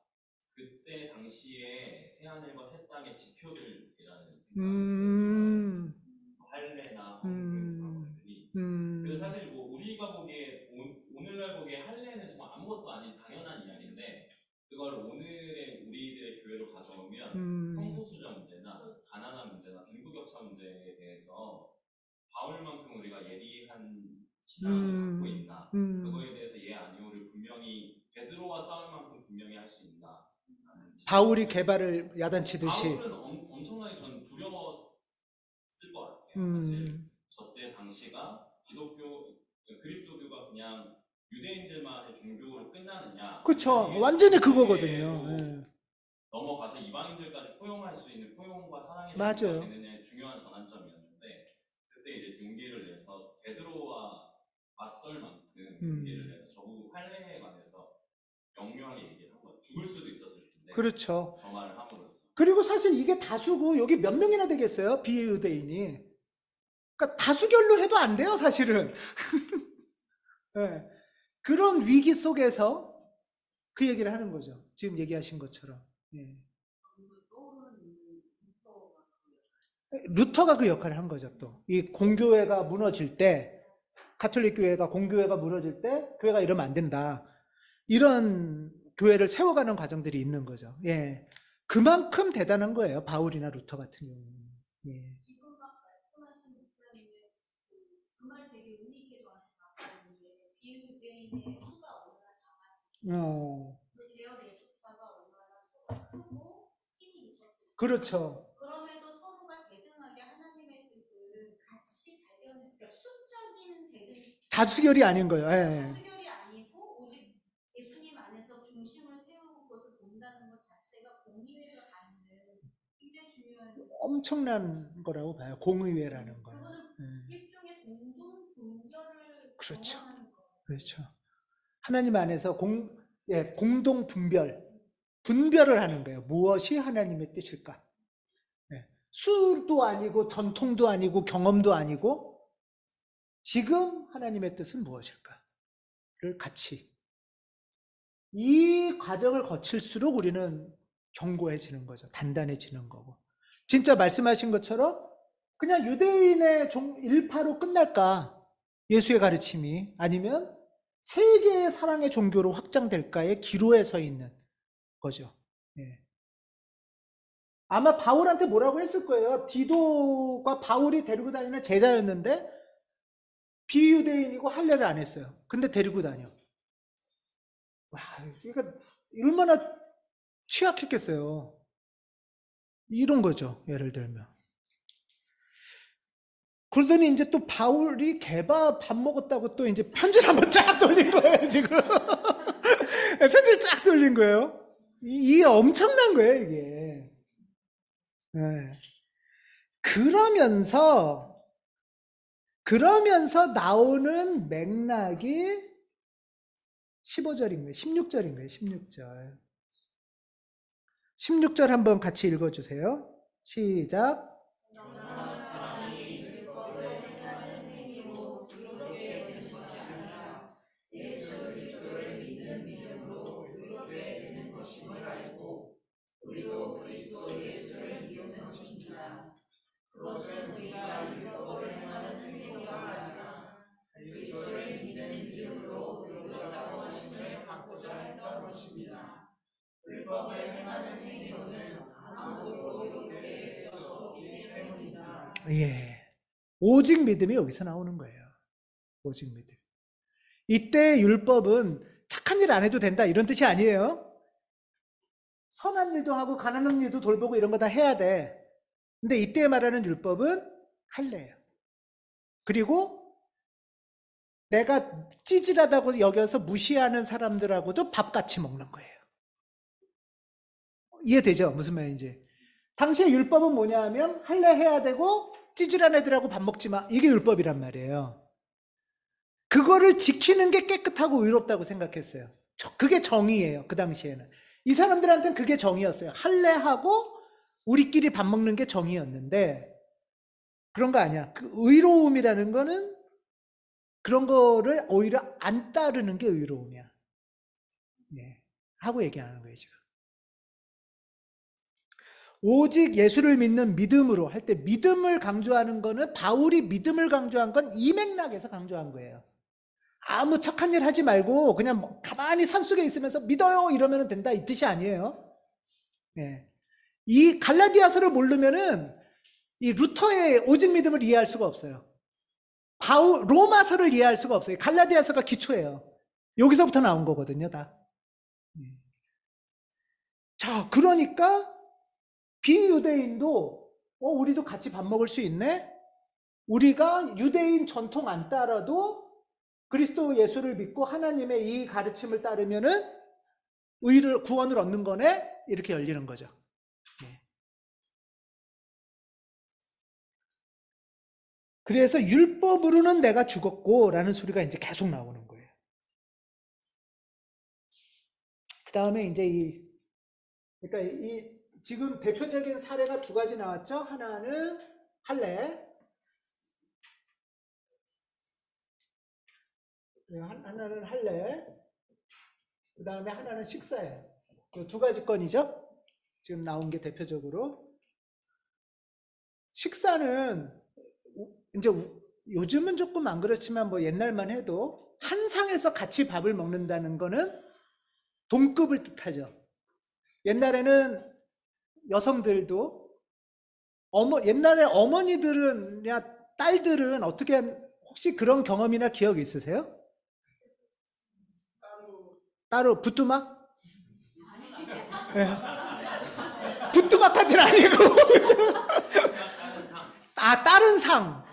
D: 그때 당시에 새하늘과 새 땅의 지표들이라는 생각이 할례나 그런 것들이 그래서 사실 뭐 우리가 보기에 오늘날 보기에 할례는 정말 아무것도 아닌 당연한 이야기인데 그걸 오늘의 우리들의 교회로 가져오면 성소수자 문제나 가난한 문제나 빈부격차 문제에 대해서 바울만큼 우리가 예리한 신앙을 갖고 있나 그거에 대해서 예 아니오를 분명히 베드로와 싸울 만큼 분명히 할 수 있나
A: 바울이 개발을 야단치듯이.
D: 바울은 엄청나게 전 두려웠을 것 같아요. 사실 저때 당시가 그리스도교가 그냥 유대인들만의 종교로 끝나느냐
A: 그렇죠. 완전히 그거거든요. 네.
D: 넘어가서 이방인들까지 포용할 수 있는 포용과 사랑의
A: 맞아요.
D: 종교가 되느냐의 중요한 전환점이었는데 그때 이제 용기를 내서 베드로와 맞설 만큼 용기를 내서 저도 할례에 관해서 명료하게 얘기를 한 거예요. 죽을 수도 있었을 텐데
A: 그렇죠.
D: 저 말을 함으로써
A: 그리고 사실 이게 다수고 여기 몇 명이나 되겠어요? 비유대인이. 그러니까 다수결로 해도 안 돼요, 사실은. 네. 그런 위기 속에서 그 얘기를 하는 거죠. 지금 얘기하신 것처럼. 네. 루터가 그 역할을 한 거죠, 또. 이 공교회가 무너질 때, 가톨릭 교회가, 공교회가 무너질 때, 교회가 이러면 안 된다. 이런 교회를 세워가는 과정들이 있는 거죠. 예. 그만큼 대단한 거예요, 바울이나 루터 같은 경우는. 예.
B: 지금 막 말씀하신 목사님의 그말 되게 의미 있게 저한테 다가오는데 비유대인의 수가 얼마나 작았을까 그 개혁 예수파가 얼마나 수가 크고 힘이 있었을까
A: 그렇죠.
B: 그럼에도 서로가 대등하게 하나님의 뜻을 같이 발견했을 때 수적인 대등
A: 다수결이 아닌 거예요. 예.
B: 수결이 아니고 오직 예수님 안에서 중심을 세우고 그것을 본다는 것 자체가 공의회를 갖는 굉장히 중요한
A: 엄청난 거라고 봐요. 공의회라는 거.
B: 그거는 일종의 공동 분별을
A: 그렇죠.
B: 경험하는 거예요.
A: 그렇죠. 하나님 안에서 공동 분별을 하는 거예요. 무엇이 하나님의 뜻일까? 네. 수도 아니고 전통도 아니고 경험도 아니고 지금 하나님의 뜻은 무엇일까를 같이 이 과정을 거칠수록 우리는 견고해지는 거죠. 단단해지는 거고. 진짜 말씀하신 것처럼 그냥 유대인의 일파로 끝날까? 예수의 가르침이 아니면 세계의 사랑의 종교로 확장될까의 기로에 서 있는 거죠. 예. 아마 바울한테 뭐라고 했을 거예요. 디도가 바울이 데리고 다니는 제자였는데 비유대인이고 할례를 안 했어요. 근데 데리고 다녀. 와, 그러니까 얼마나 취약했겠어요. 이런 거죠. 예를 들면. 그러더니 이제 또 바울이 밥 먹었다고 또 이제 편지를 한번 쫙 돌린 거예요, 지금. 편지를 쫙 돌린 거예요. 이게 엄청난 거예요, 이게. 네. 그러면서 나오는 맥락이 15절인 거예요. 16절인 거예요, 16절. 16절 한번 같이 읽어주세요. 시작.
B: 그러나 사람이 율법을 행하는 행위로 의롭게 되는 것이 아니라 예수 그리스도를 믿는 믿음으로 의롭게 되는 것임을 알고 우리도 그리스도 예수를 믿는 것입니다. 그것은 우리가 율법을 행하는 행위가 아니라 그리스도를 믿는 믿음으로 의롭다고 하심을 받고자 했던 것입니다. 율법을 행하는 행위로는 아무도 의롭게 될 수 없기 때문이다.
A: 예. 오직 믿음이 여기서 나오는 거예요. 오직 믿음. 이때 율법은 착한 일 안 해도 된다 이런 뜻이 아니에요. 선한 일도 하고 가난한 일도 돌보고 이런 거 다 해야 돼. 근데 이때 말하는 율법은 할례예요. 그리고 내가 찌질하다고 여겨서 무시하는 사람들하고도 밥 같이 먹는 거예요. 이해되죠? 무슨 말인지. 당시의 율법은 뭐냐 하면 할례 해야 되고 찌질한 애들하고 밥 먹지 마. 이게 율법이란 말이에요. 그거를 지키는 게 깨끗하고 의롭다고 생각했어요. 그게 정의예요. 그 당시에는. 이 사람들한테는 그게 정의였어요. 할례하고 우리끼리 밥 먹는 게 정의였는데 그런 거 아니야. 그 의로움이라는 거는 그런 거를 오히려 안 따르는 게 의로움이야. 예. 하고 얘기하는 거예요, 지금. 오직 예수를 믿는 믿음으로 할 때 믿음을 강조하는 거는 바울이 믿음을 강조한 건 이 맥락에서 강조한 거예요. 아무 착한 일 하지 말고 그냥 가만히 산속에 있으면서 믿어요 이러면 된다 이 뜻이 아니에요. 예. 이 갈라디아서를 모르면은 이 루터의 오직 믿음을 이해할 수가 없어요. 로마서를 이해할 수가 없어요. 갈라디아서가 기초예요. 여기서부터 나온 거거든요, 다. 자, 그러니까 비유대인도 우리도 같이 밥 먹을 수 있네? 우리가 유대인 전통 안 따라도 그리스도 예수를 믿고 하나님의 이 가르침을 따르면은 구원을 얻는 거네? 이렇게 열리는 거죠. 그래서 율법으로는 내가 죽었고 라는 소리가 이제 계속 나오는 거예요. 그 다음에 이제 그러니까 지금 대표적인 사례가 두 가지 나왔죠. 하나는 할례, 하나는 할례, 그 다음에 하나는 식사예요. 두 가지 건이죠. 지금 나온 게 대표적으로. 식사는 이제 요즘은 조금 안 그렇지만 뭐 옛날만 해도 한 상에서 같이 밥을 먹는다는 거는 동급을 뜻하죠. 옛날에는 여성들도 옛날에 어머니들은 딸들은 어떻게 혹시 그런 경험이나 기억 있으세요? 따로 부뚜막? 네. 부뚜막까지는 아니고 다른 상.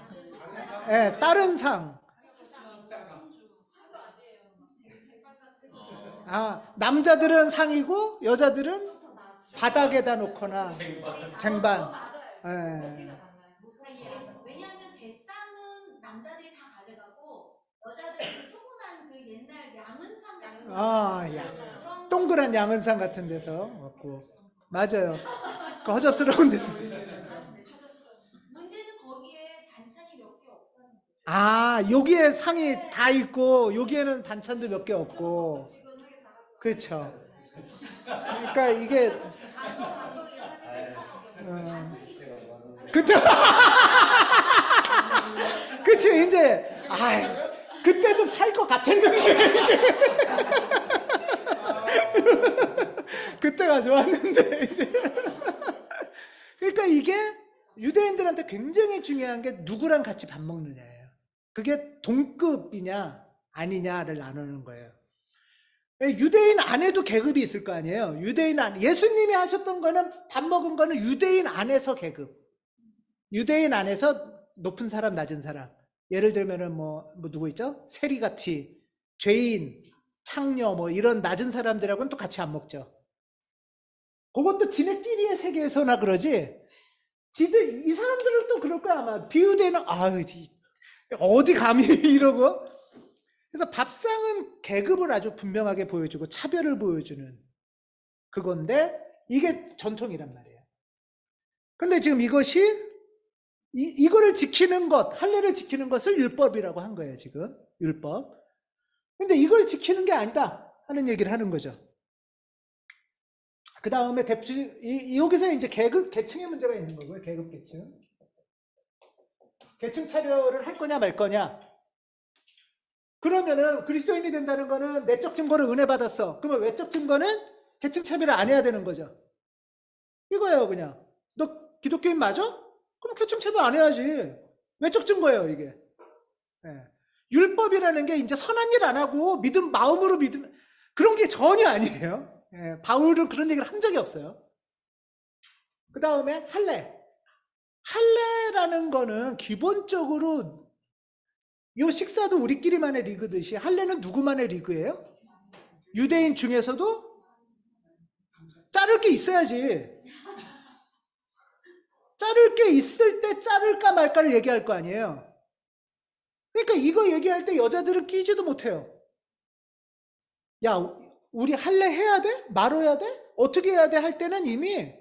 A: 네, 다른 상. 남자들은 상이고 여자들은 바닥에다 놓거나 쟁반. 네.
E: 왜냐하면 제상은 남자들이 다 가져가고 여자들은 조그만 그 옛날 양은상 같은
A: 동그란 양은상 같은 데서 먹고. 맞아요. 그 허접스러운 데서.
E: 문제는 거기에 반찬이 몇 개 없다는 거죠.
A: 여기에 상이 다 있고 여기에는 반찬도 몇 개 없고. 그렇죠. 그러니까 이게 그때 그치 이제 그때 좀 살 것 같았는데 이제 그때가 좋았는데 이제 그러니까 이게 유대인들한테 굉장히 중요한 게 누구랑 같이 밥 먹느냐예요. 그게 동급이냐 아니냐를 나누는 거예요. 유대인 안에도 계급이 있을 거 아니에요. 유대인 안, 예수님이 하셨던 거는 밥 먹은 거는 유대인 안에서 계급. 유대인 안에서 높은 사람, 낮은 사람. 예를 들면은 뭐 누구 있죠? 세리같이, 죄인, 창녀 뭐 이런 낮은 사람들하고는 또 같이 안 먹죠. 그것도 지네끼리의 세계에서나 그러지. 이 사람들은 또 그럴 거야 아마. 비유대는 어디 감히 이러고. 그래서 밥상은 계급을 아주 분명하게 보여주고 차별을 보여주는 그건데 이게 전통이란 말이에요. 근데 지금 이것이 이거를 지키는 것, 할례를 지키는 것을 율법이라고 한 거예요, 지금. 율법. 근데 이걸 지키는 게 아니다 하는 얘기를 하는 거죠. 그 다음에 여기서 이제 계층의 문제가 있는 거고요. 계급 계층. 계층 차별을 할 거냐 말 거냐. 그러면은 그리스도인이 된다는 거는 내적 증거를 은혜 받았어. 그러면 외적 증거는 계층 차별을 안 해야 되는 거죠. 이거예요, 그냥. 너 기독교인 맞아? 그럼 계층 차별 안 해야지. 외적 증거예요, 이게. 예. 율법이라는 게 이제 선한 일 안 하고 마음으로 믿음, 그런 게 전혀 아니에요. 예, 바울은 그런 얘기를 한 적이 없어요. 그 다음에 할례. 할례라는 거는 기본적으로 이 식사도 우리끼리만의 리그듯이 할례는 누구만의 리그예요? 유대인 중에서도 자를 게 있어야지. 자를 게 있을 때 자를까 말까를 얘기할 거 아니에요. 그러니까 이거 얘기할 때 여자들은 끼지도 못해요. 야, 우리 할례 해야 돼? 말해야 돼? 어떻게 해야 돼? 할 때는 이미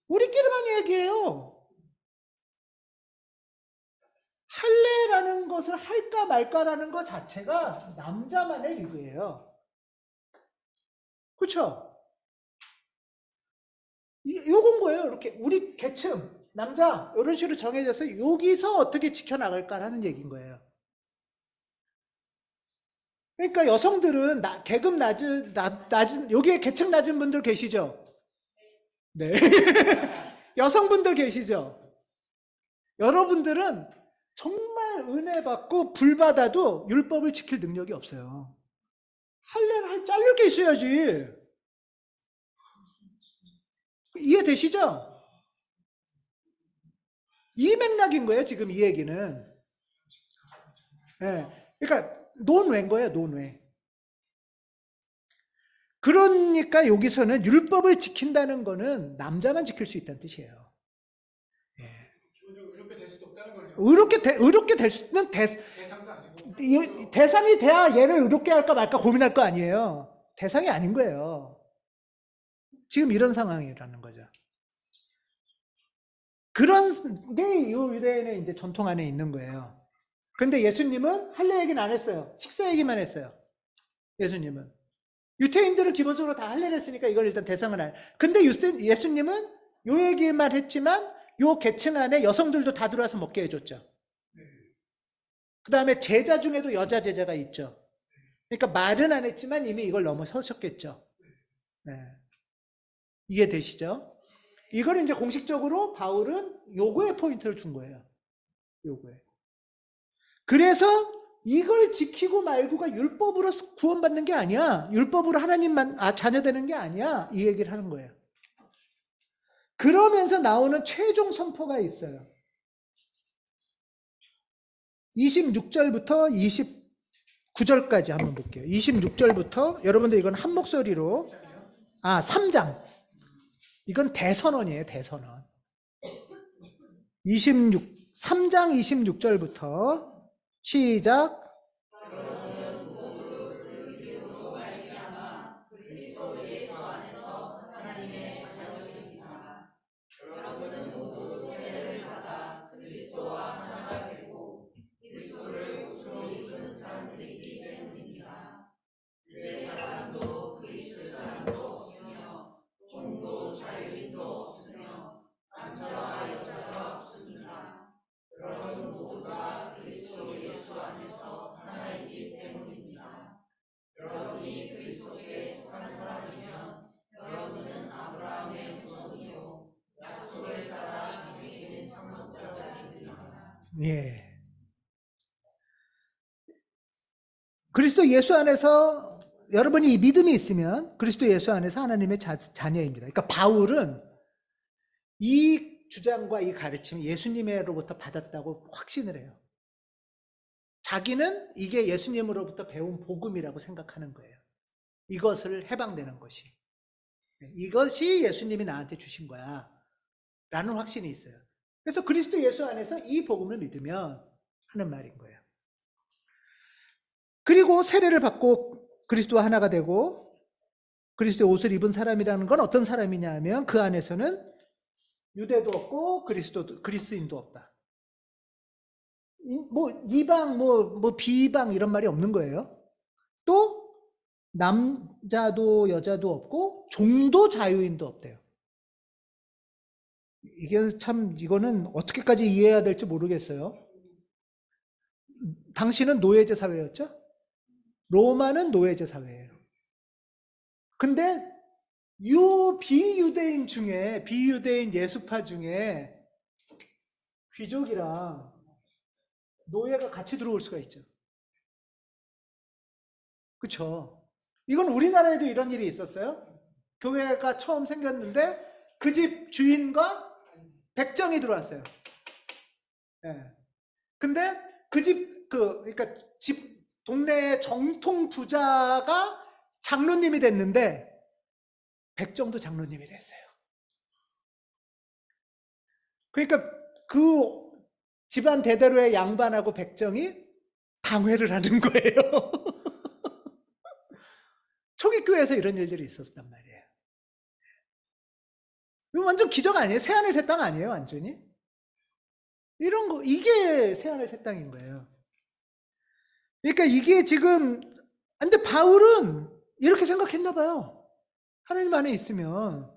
A: 우리끼리만 얘기해요. 할례라는 것을 할까 말까라는 것 자체가 남자만의 리그예요. 그렇죠? 요건 거예요. 이렇게 우리 계층 남자 이런 식으로 정해져서 여기서 어떻게 지켜나갈까 하는 얘기인 거예요. 그러니까 여성들은 계급 낮은 여기에 계층 낮은 분들 계시죠? 네. 여성분들 계시죠? 여러분들은 정말 은혜 받고 불 받아도 율법을 지킬 능력이 없어요. 할례를 자를 게 있어야지. 이해되시죠? 이 맥락인 거예요, 지금 이 얘기는. 네. 그러니까 논외인 거예요, 논외. 그러니까 여기서는 율법을 지킨다는 거는 남자만 지킬 수 있다는 뜻이에요.
C: 기본적으로 의롭게 될 수도 없다는 거네요.
A: 의롭게 될 수는
C: 대상도 아니고.
A: 대상이 돼야 얘를 의롭게 할까 말까 고민할 거 아니에요. 대상이 아닌 거예요. 지금 이런 상황이라는 거죠. 그런 게 유대인의 이제 전통 안에 있는 거예요. 근데 예수님은 할례 얘기는 안 했어요. 식사 얘기만 했어요. 예수님은. 유태인들은 기본적으로 다 할례를 했으니까 이걸 일단 대상은 안. 근데 예수님은 요 얘기만 했지만 요 계층 안에 여성들도 다 들어와서 먹게 해줬죠. 그 다음에 제자 중에도 여자 제자가 있죠. 그러니까 말은 안 했지만 이미 이걸 넘어서셨겠죠. 네. 이해되시죠? 이걸 이제 공식적으로 바울은 요거에 포인트를 준 거예요. 요거에. 그래서 이걸 지키고 말고가 율법으로 구원받는 게 아니야. 율법으로 하나님만 자녀되는 게 아니야. 이 얘기를 하는 거예요. 그러면서 나오는 최종 선포가 있어요. 26절부터 29절까지 한번 볼게요. 26절부터 여러분들 이건 한 목소리로 3장. 이건 대선언이에요. 대선언. 3장 26절부터 시작. 예. 그리스도 예수 안에서 여러분이 이 믿음이 있으면 그리스도 예수 안에서 하나님의 자녀입니다. 그러니까 바울은 이 주장과 이 가르침을 예수님으로부터 받았다고 확신을 해요. 자기는 이게 예수님으로부터 배운 복음이라고 생각하는 거예요. 이것을 해방되는 것이. 이것이 예수님이 나한테 주신 거야. 라는 확신이 있어요. 그래서 그리스도 예수 안에서 이 복음을 믿으면 하는 말인 거예요. 그리고 세례를 받고 그리스도와 하나가 되고 그리스도의 옷을 입은 사람이라는 건 어떤 사람이냐 하면 그 안에서는 유대도 없고 그리스인도 없다. 뭐 이방 뭐 비방 이런 말이 없는 거예요. 또 남자도 여자도 없고 종도 자유인도 없대요. 이게 참 이거는 어떻게까지 이해해야 될지 모르겠어요. 당시는 노예제 사회였죠? 로마는 노예제 사회예요. 근데 비유대인 중에 비유대인 예수파 중에 귀족이랑 노예가 같이 들어올 수가 있죠. 그렇죠? 이건 우리나라에도 이런 일이 있었어요. 교회가 처음 생겼는데 그 집 주인과 백정이 들어왔어요. 예. 근데 그러니까 집 동네의 정통 부자가 장로님이 됐는데 백정도 장로님이 됐어요. 그러니까 그 집안 대대로의 양반하고 백정이 당회를 하는 거예요. 초기교회에서 이런 일들이 있었단 말이에요. 이거 완전 기적 아니에요? 새하늘 새 땅 아니에요? 완전히? 이런 거, 이게 새하늘 새 땅인 거예요. 그러니까 이게 지금, 근데 바울은 이렇게 생각했나 봐요. 하나님 안에 있으면.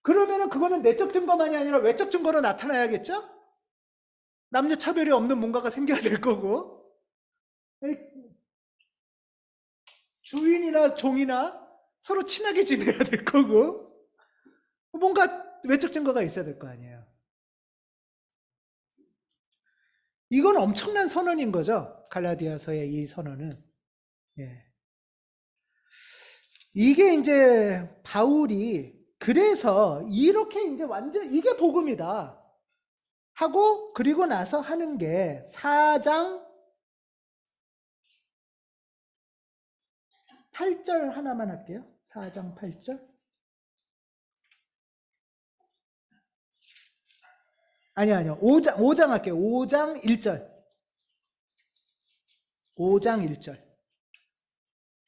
A: 그러면은 그거는 내적 증거만이 아니라 외적 증거로 나타나야겠죠? 남녀 차별이 없는 뭔가가 생겨야 될 거고. 주인이나 종이나 서로 친하게 지내야 될 거고. 뭔가 외적 증거가 있어야 될 거 아니에요. 이건 엄청난 선언인 거죠. 갈라디아서의 이 선언은. 예. 이게 이제 바울이 그래서 이렇게 이제 완전 이게 복음이다 하고 그리고 나서 하는 게 4장 8절 하나만 할게요. 4장 8절. 아니요. 5장 할게요. 5장 1절. 5장 1절.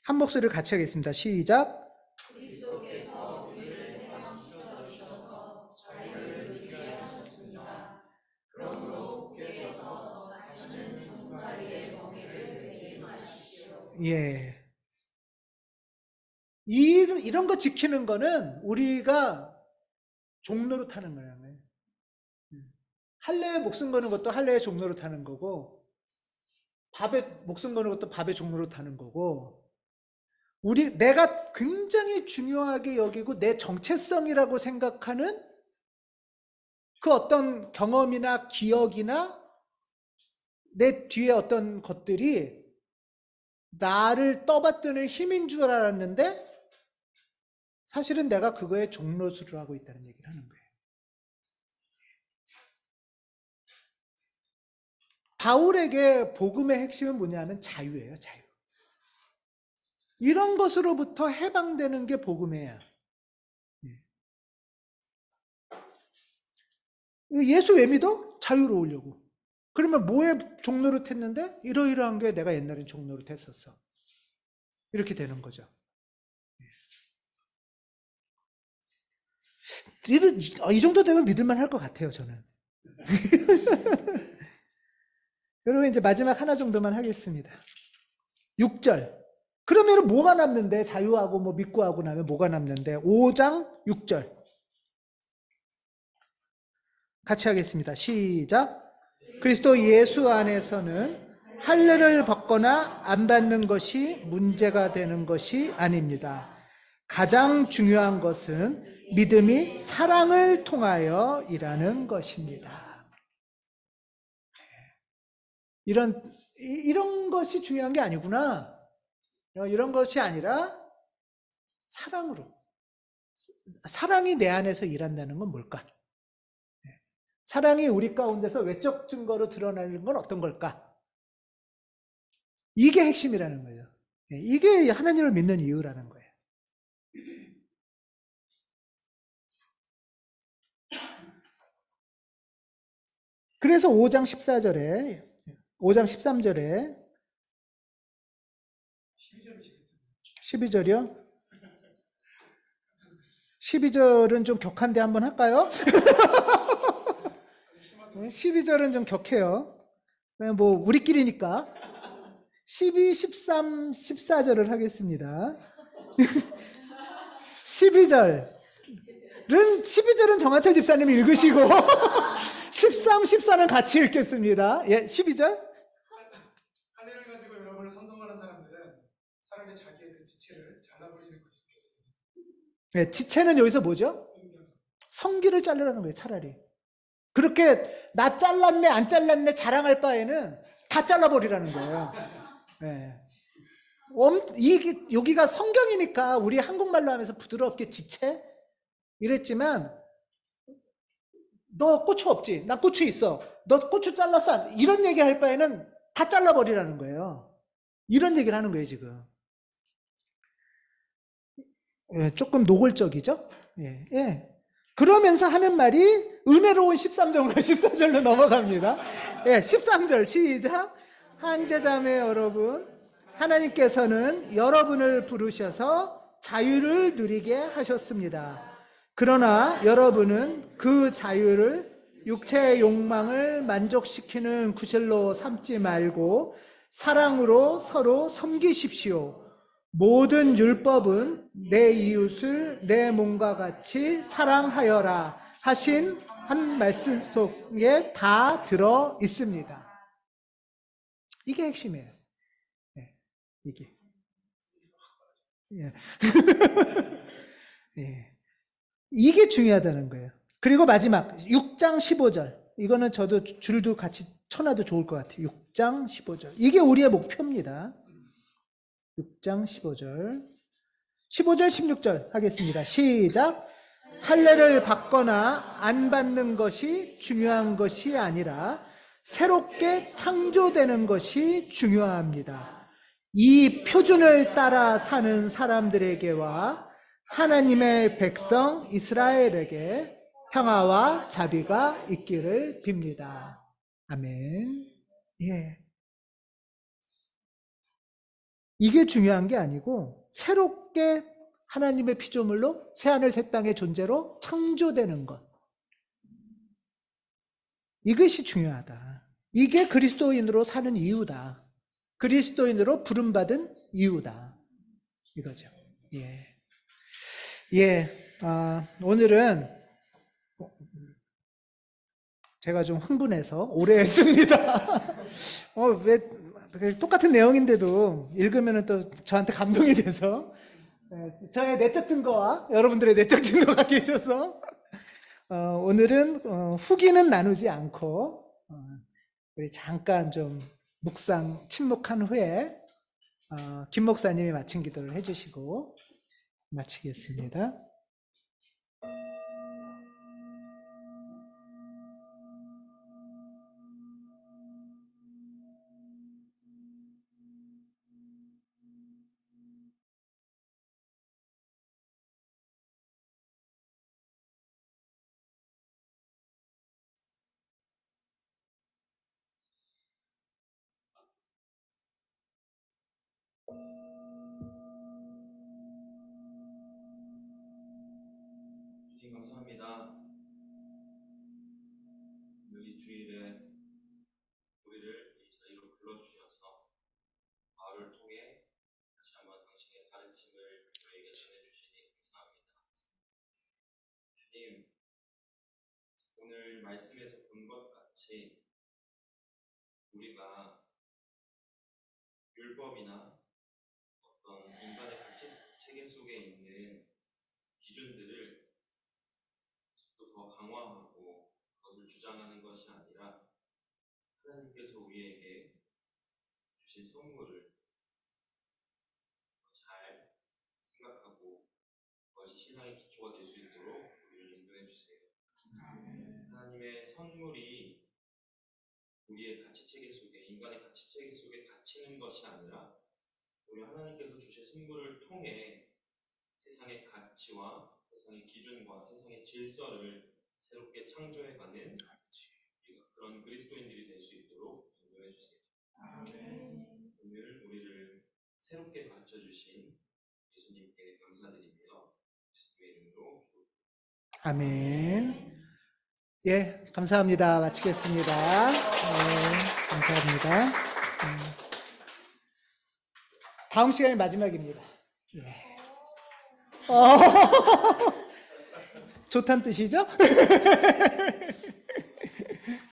A: 한 목소리를 같이 하겠습니다. 시작.
E: 그리스도께서 우리를 해방시켜 주셔서 자유를 누리게 하셨습니다. 그러므로 국에서 다시는 종살이의 멍에를 매지 마십시오.
A: 예. 이런 거 지키는 거는 우리가 종로로 타는 거예요. 할례에 목숨 거는 것도 할례의 종로로 타는 거고, 밥에 목숨 거는 것도 밥의 종로로 타는 거고, 내가 굉장히 중요하게 여기고 내 정체성이라고 생각하는 그 어떤 경험이나 기억이나 내 뒤에 어떤 것들이 나를 떠받드는 힘인 줄 알았는데 사실은 내가 그거에 종로수를 하고 있다는 얘기를 하는 거예요. 바울에게 복음의 핵심은 뭐냐면 자유예요, 자유. 이런 것으로부터 해방되는 게 복음이에요. 예수 왜 믿어? 자유로우려고. 그러면 뭐에 종로를 탔는데? 이러이러한 게 내가 옛날엔 종로를 탔었어. 이렇게 되는 거죠. 이 정도 되면 믿을만 할 것 같아요, 저는. 여러분, 이제 마지막 하나 정도만 하겠습니다. 6절. 그러면 뭐가 남는데? 자유하고 뭐 믿고 하고 나면 뭐가 남는데? 5장 6절. 같이 하겠습니다. 시작. 그리스도 예수 안에서는 할례를 받거나 안 받는 것이 문제가 되는 것이 아닙니다. 가장 중요한 것은 믿음이 사랑을 통하여 일하는 것입니다. 이런 것이 중요한 게 아니구나. 이런 것이 아니라 사랑으로. 사랑이 내 안에서 일한다는 건 뭘까? 사랑이 우리 가운데서 외적 증거로 드러나는 건 어떤 걸까? 이게 핵심이라는 거예요. 이게 하나님을 믿는 이유라는 거예요. 그래서 5장 13절에 12절이요? 12절은 좀 격한데 한번 할까요? 12절은 좀 격해요. 그냥 뭐 우리끼리니까 12, 13, 14절을 하겠습니다. 12절은 정한철 집사님이 읽으시고 13, 14는 같이 읽겠습니다. 예, 12절.
C: 한 해를 가지고 여러분을 선동하는 사람들은 차라리 자기의 그 지체를 잘라버리는 것이 좋겠습니다.
A: 예, 지체는 여기서 뭐죠? 성기를 자르라는 거예요, 차라리. 그렇게 나 잘랐네, 안 잘랐네 자랑할 바에는 다 잘라버리라는 거예요. 예. 여기가 성경이니까 우리 한국말로 하면서 부드럽게 지체? 이랬지만, 너 고추 없지? 나 고추 있어. 너 고추 잘랐어? 이런 얘기 할 바에는 다 잘라버리라는 거예요. 이런 얘기를 하는 거예요, 지금. 예, 조금 노골적이죠? 예, 예. 그러면서 하는 말이 은혜로운 13절로 14절로 넘어갑니다. 예, 13절 시작. 형제자매 여러분, 하나님께서는 여러분을 부르셔서 자유를 누리게 하셨습니다. 그러나 여러분은 그 자유를 육체의 욕망을 만족시키는 구실로 삼지 말고 사랑으로 서로 섬기십시오. 모든 율법은 내 이웃을 내 몸과 같이 사랑하여라 하신 한 말씀 속에 다 들어 있습니다. 이게 핵심이에요. 네, 이게. 예. 예. 이게 중요하다는 거예요. 그리고 마지막 6장 15절. 이거는 저도 줄도 같이 쳐놔도 좋을 것 같아요. 6장 15절. 이게 우리의 목표입니다. 6장 15절. 15절 16절 하겠습니다. 시작. 할례를 받거나 안 받는 것이 중요한 것이 아니라 새롭게 창조되는 것이 중요합니다. 이 표준을 따라 사는 사람들에게와 하나님의 백성 이스라엘에게 평화와 자비가 있기를 빕니다. 아멘. 예. 이게 중요한 게 아니고 새롭게 하나님의 피조물로 새하늘 새 땅의 존재로 창조되는 것. 이것이 중요하다. 이게 그리스도인으로 사는 이유다. 그리스도인으로 부름받은 이유다. 이거죠. 예. 예. 오늘은 제가 좀 흥분해서 오래 했습니다. 왜 똑같은 내용인데도 읽으면 또 저한테 감동이 돼서 저의 내적 증거와 여러분들의 내적 증거가 계셔서 오늘은 후기는 나누지 않고 우리 잠깐 좀 묵상 침묵한 후에 김 목사님이 마친 기도를 해주시고 마치겠습니다.
D: 주님 감사합니다. 오늘 이 주일에 우리를 이 자리로 불러주셔서 마을을 통해 다시 한번 당신의 가르침을 저에게 전해주시니 감사합니다. 주님, 오늘 말씀에서 본 것 같이 우리가 율법이나 어떤 인간의 가치 체계 속에 있는 기준들을 더 강화하고 그것을 주장하는 것이 아니라 하나님께서 우리에게 주신 선물을 더 잘 생각하고 그것이 신앙의 기초가 될 수 있도록 우리를 인도해 주세요. 하나님의 선물이 우리의 가치체계 속에, 인간의 가치체계 속에 갇히는 것이 아니라 우리 하나님께서 주신 선물을 통해 세상의 가치와 세상의 기준과 세상의 질서를 새롭게 창조해가는 그런 그리스도인들이 될 수 있도록 인도해 주세요. 오늘 우리를 새롭게 가르쳐 주신 예수님께 감사드리며 예수님의 이름으로
A: 아멘. 예, 감사합니다. 마치겠습니다. 네, 감사합니다. 다음 시간이 마지막입니다. 예. 좋다는 뜻이죠?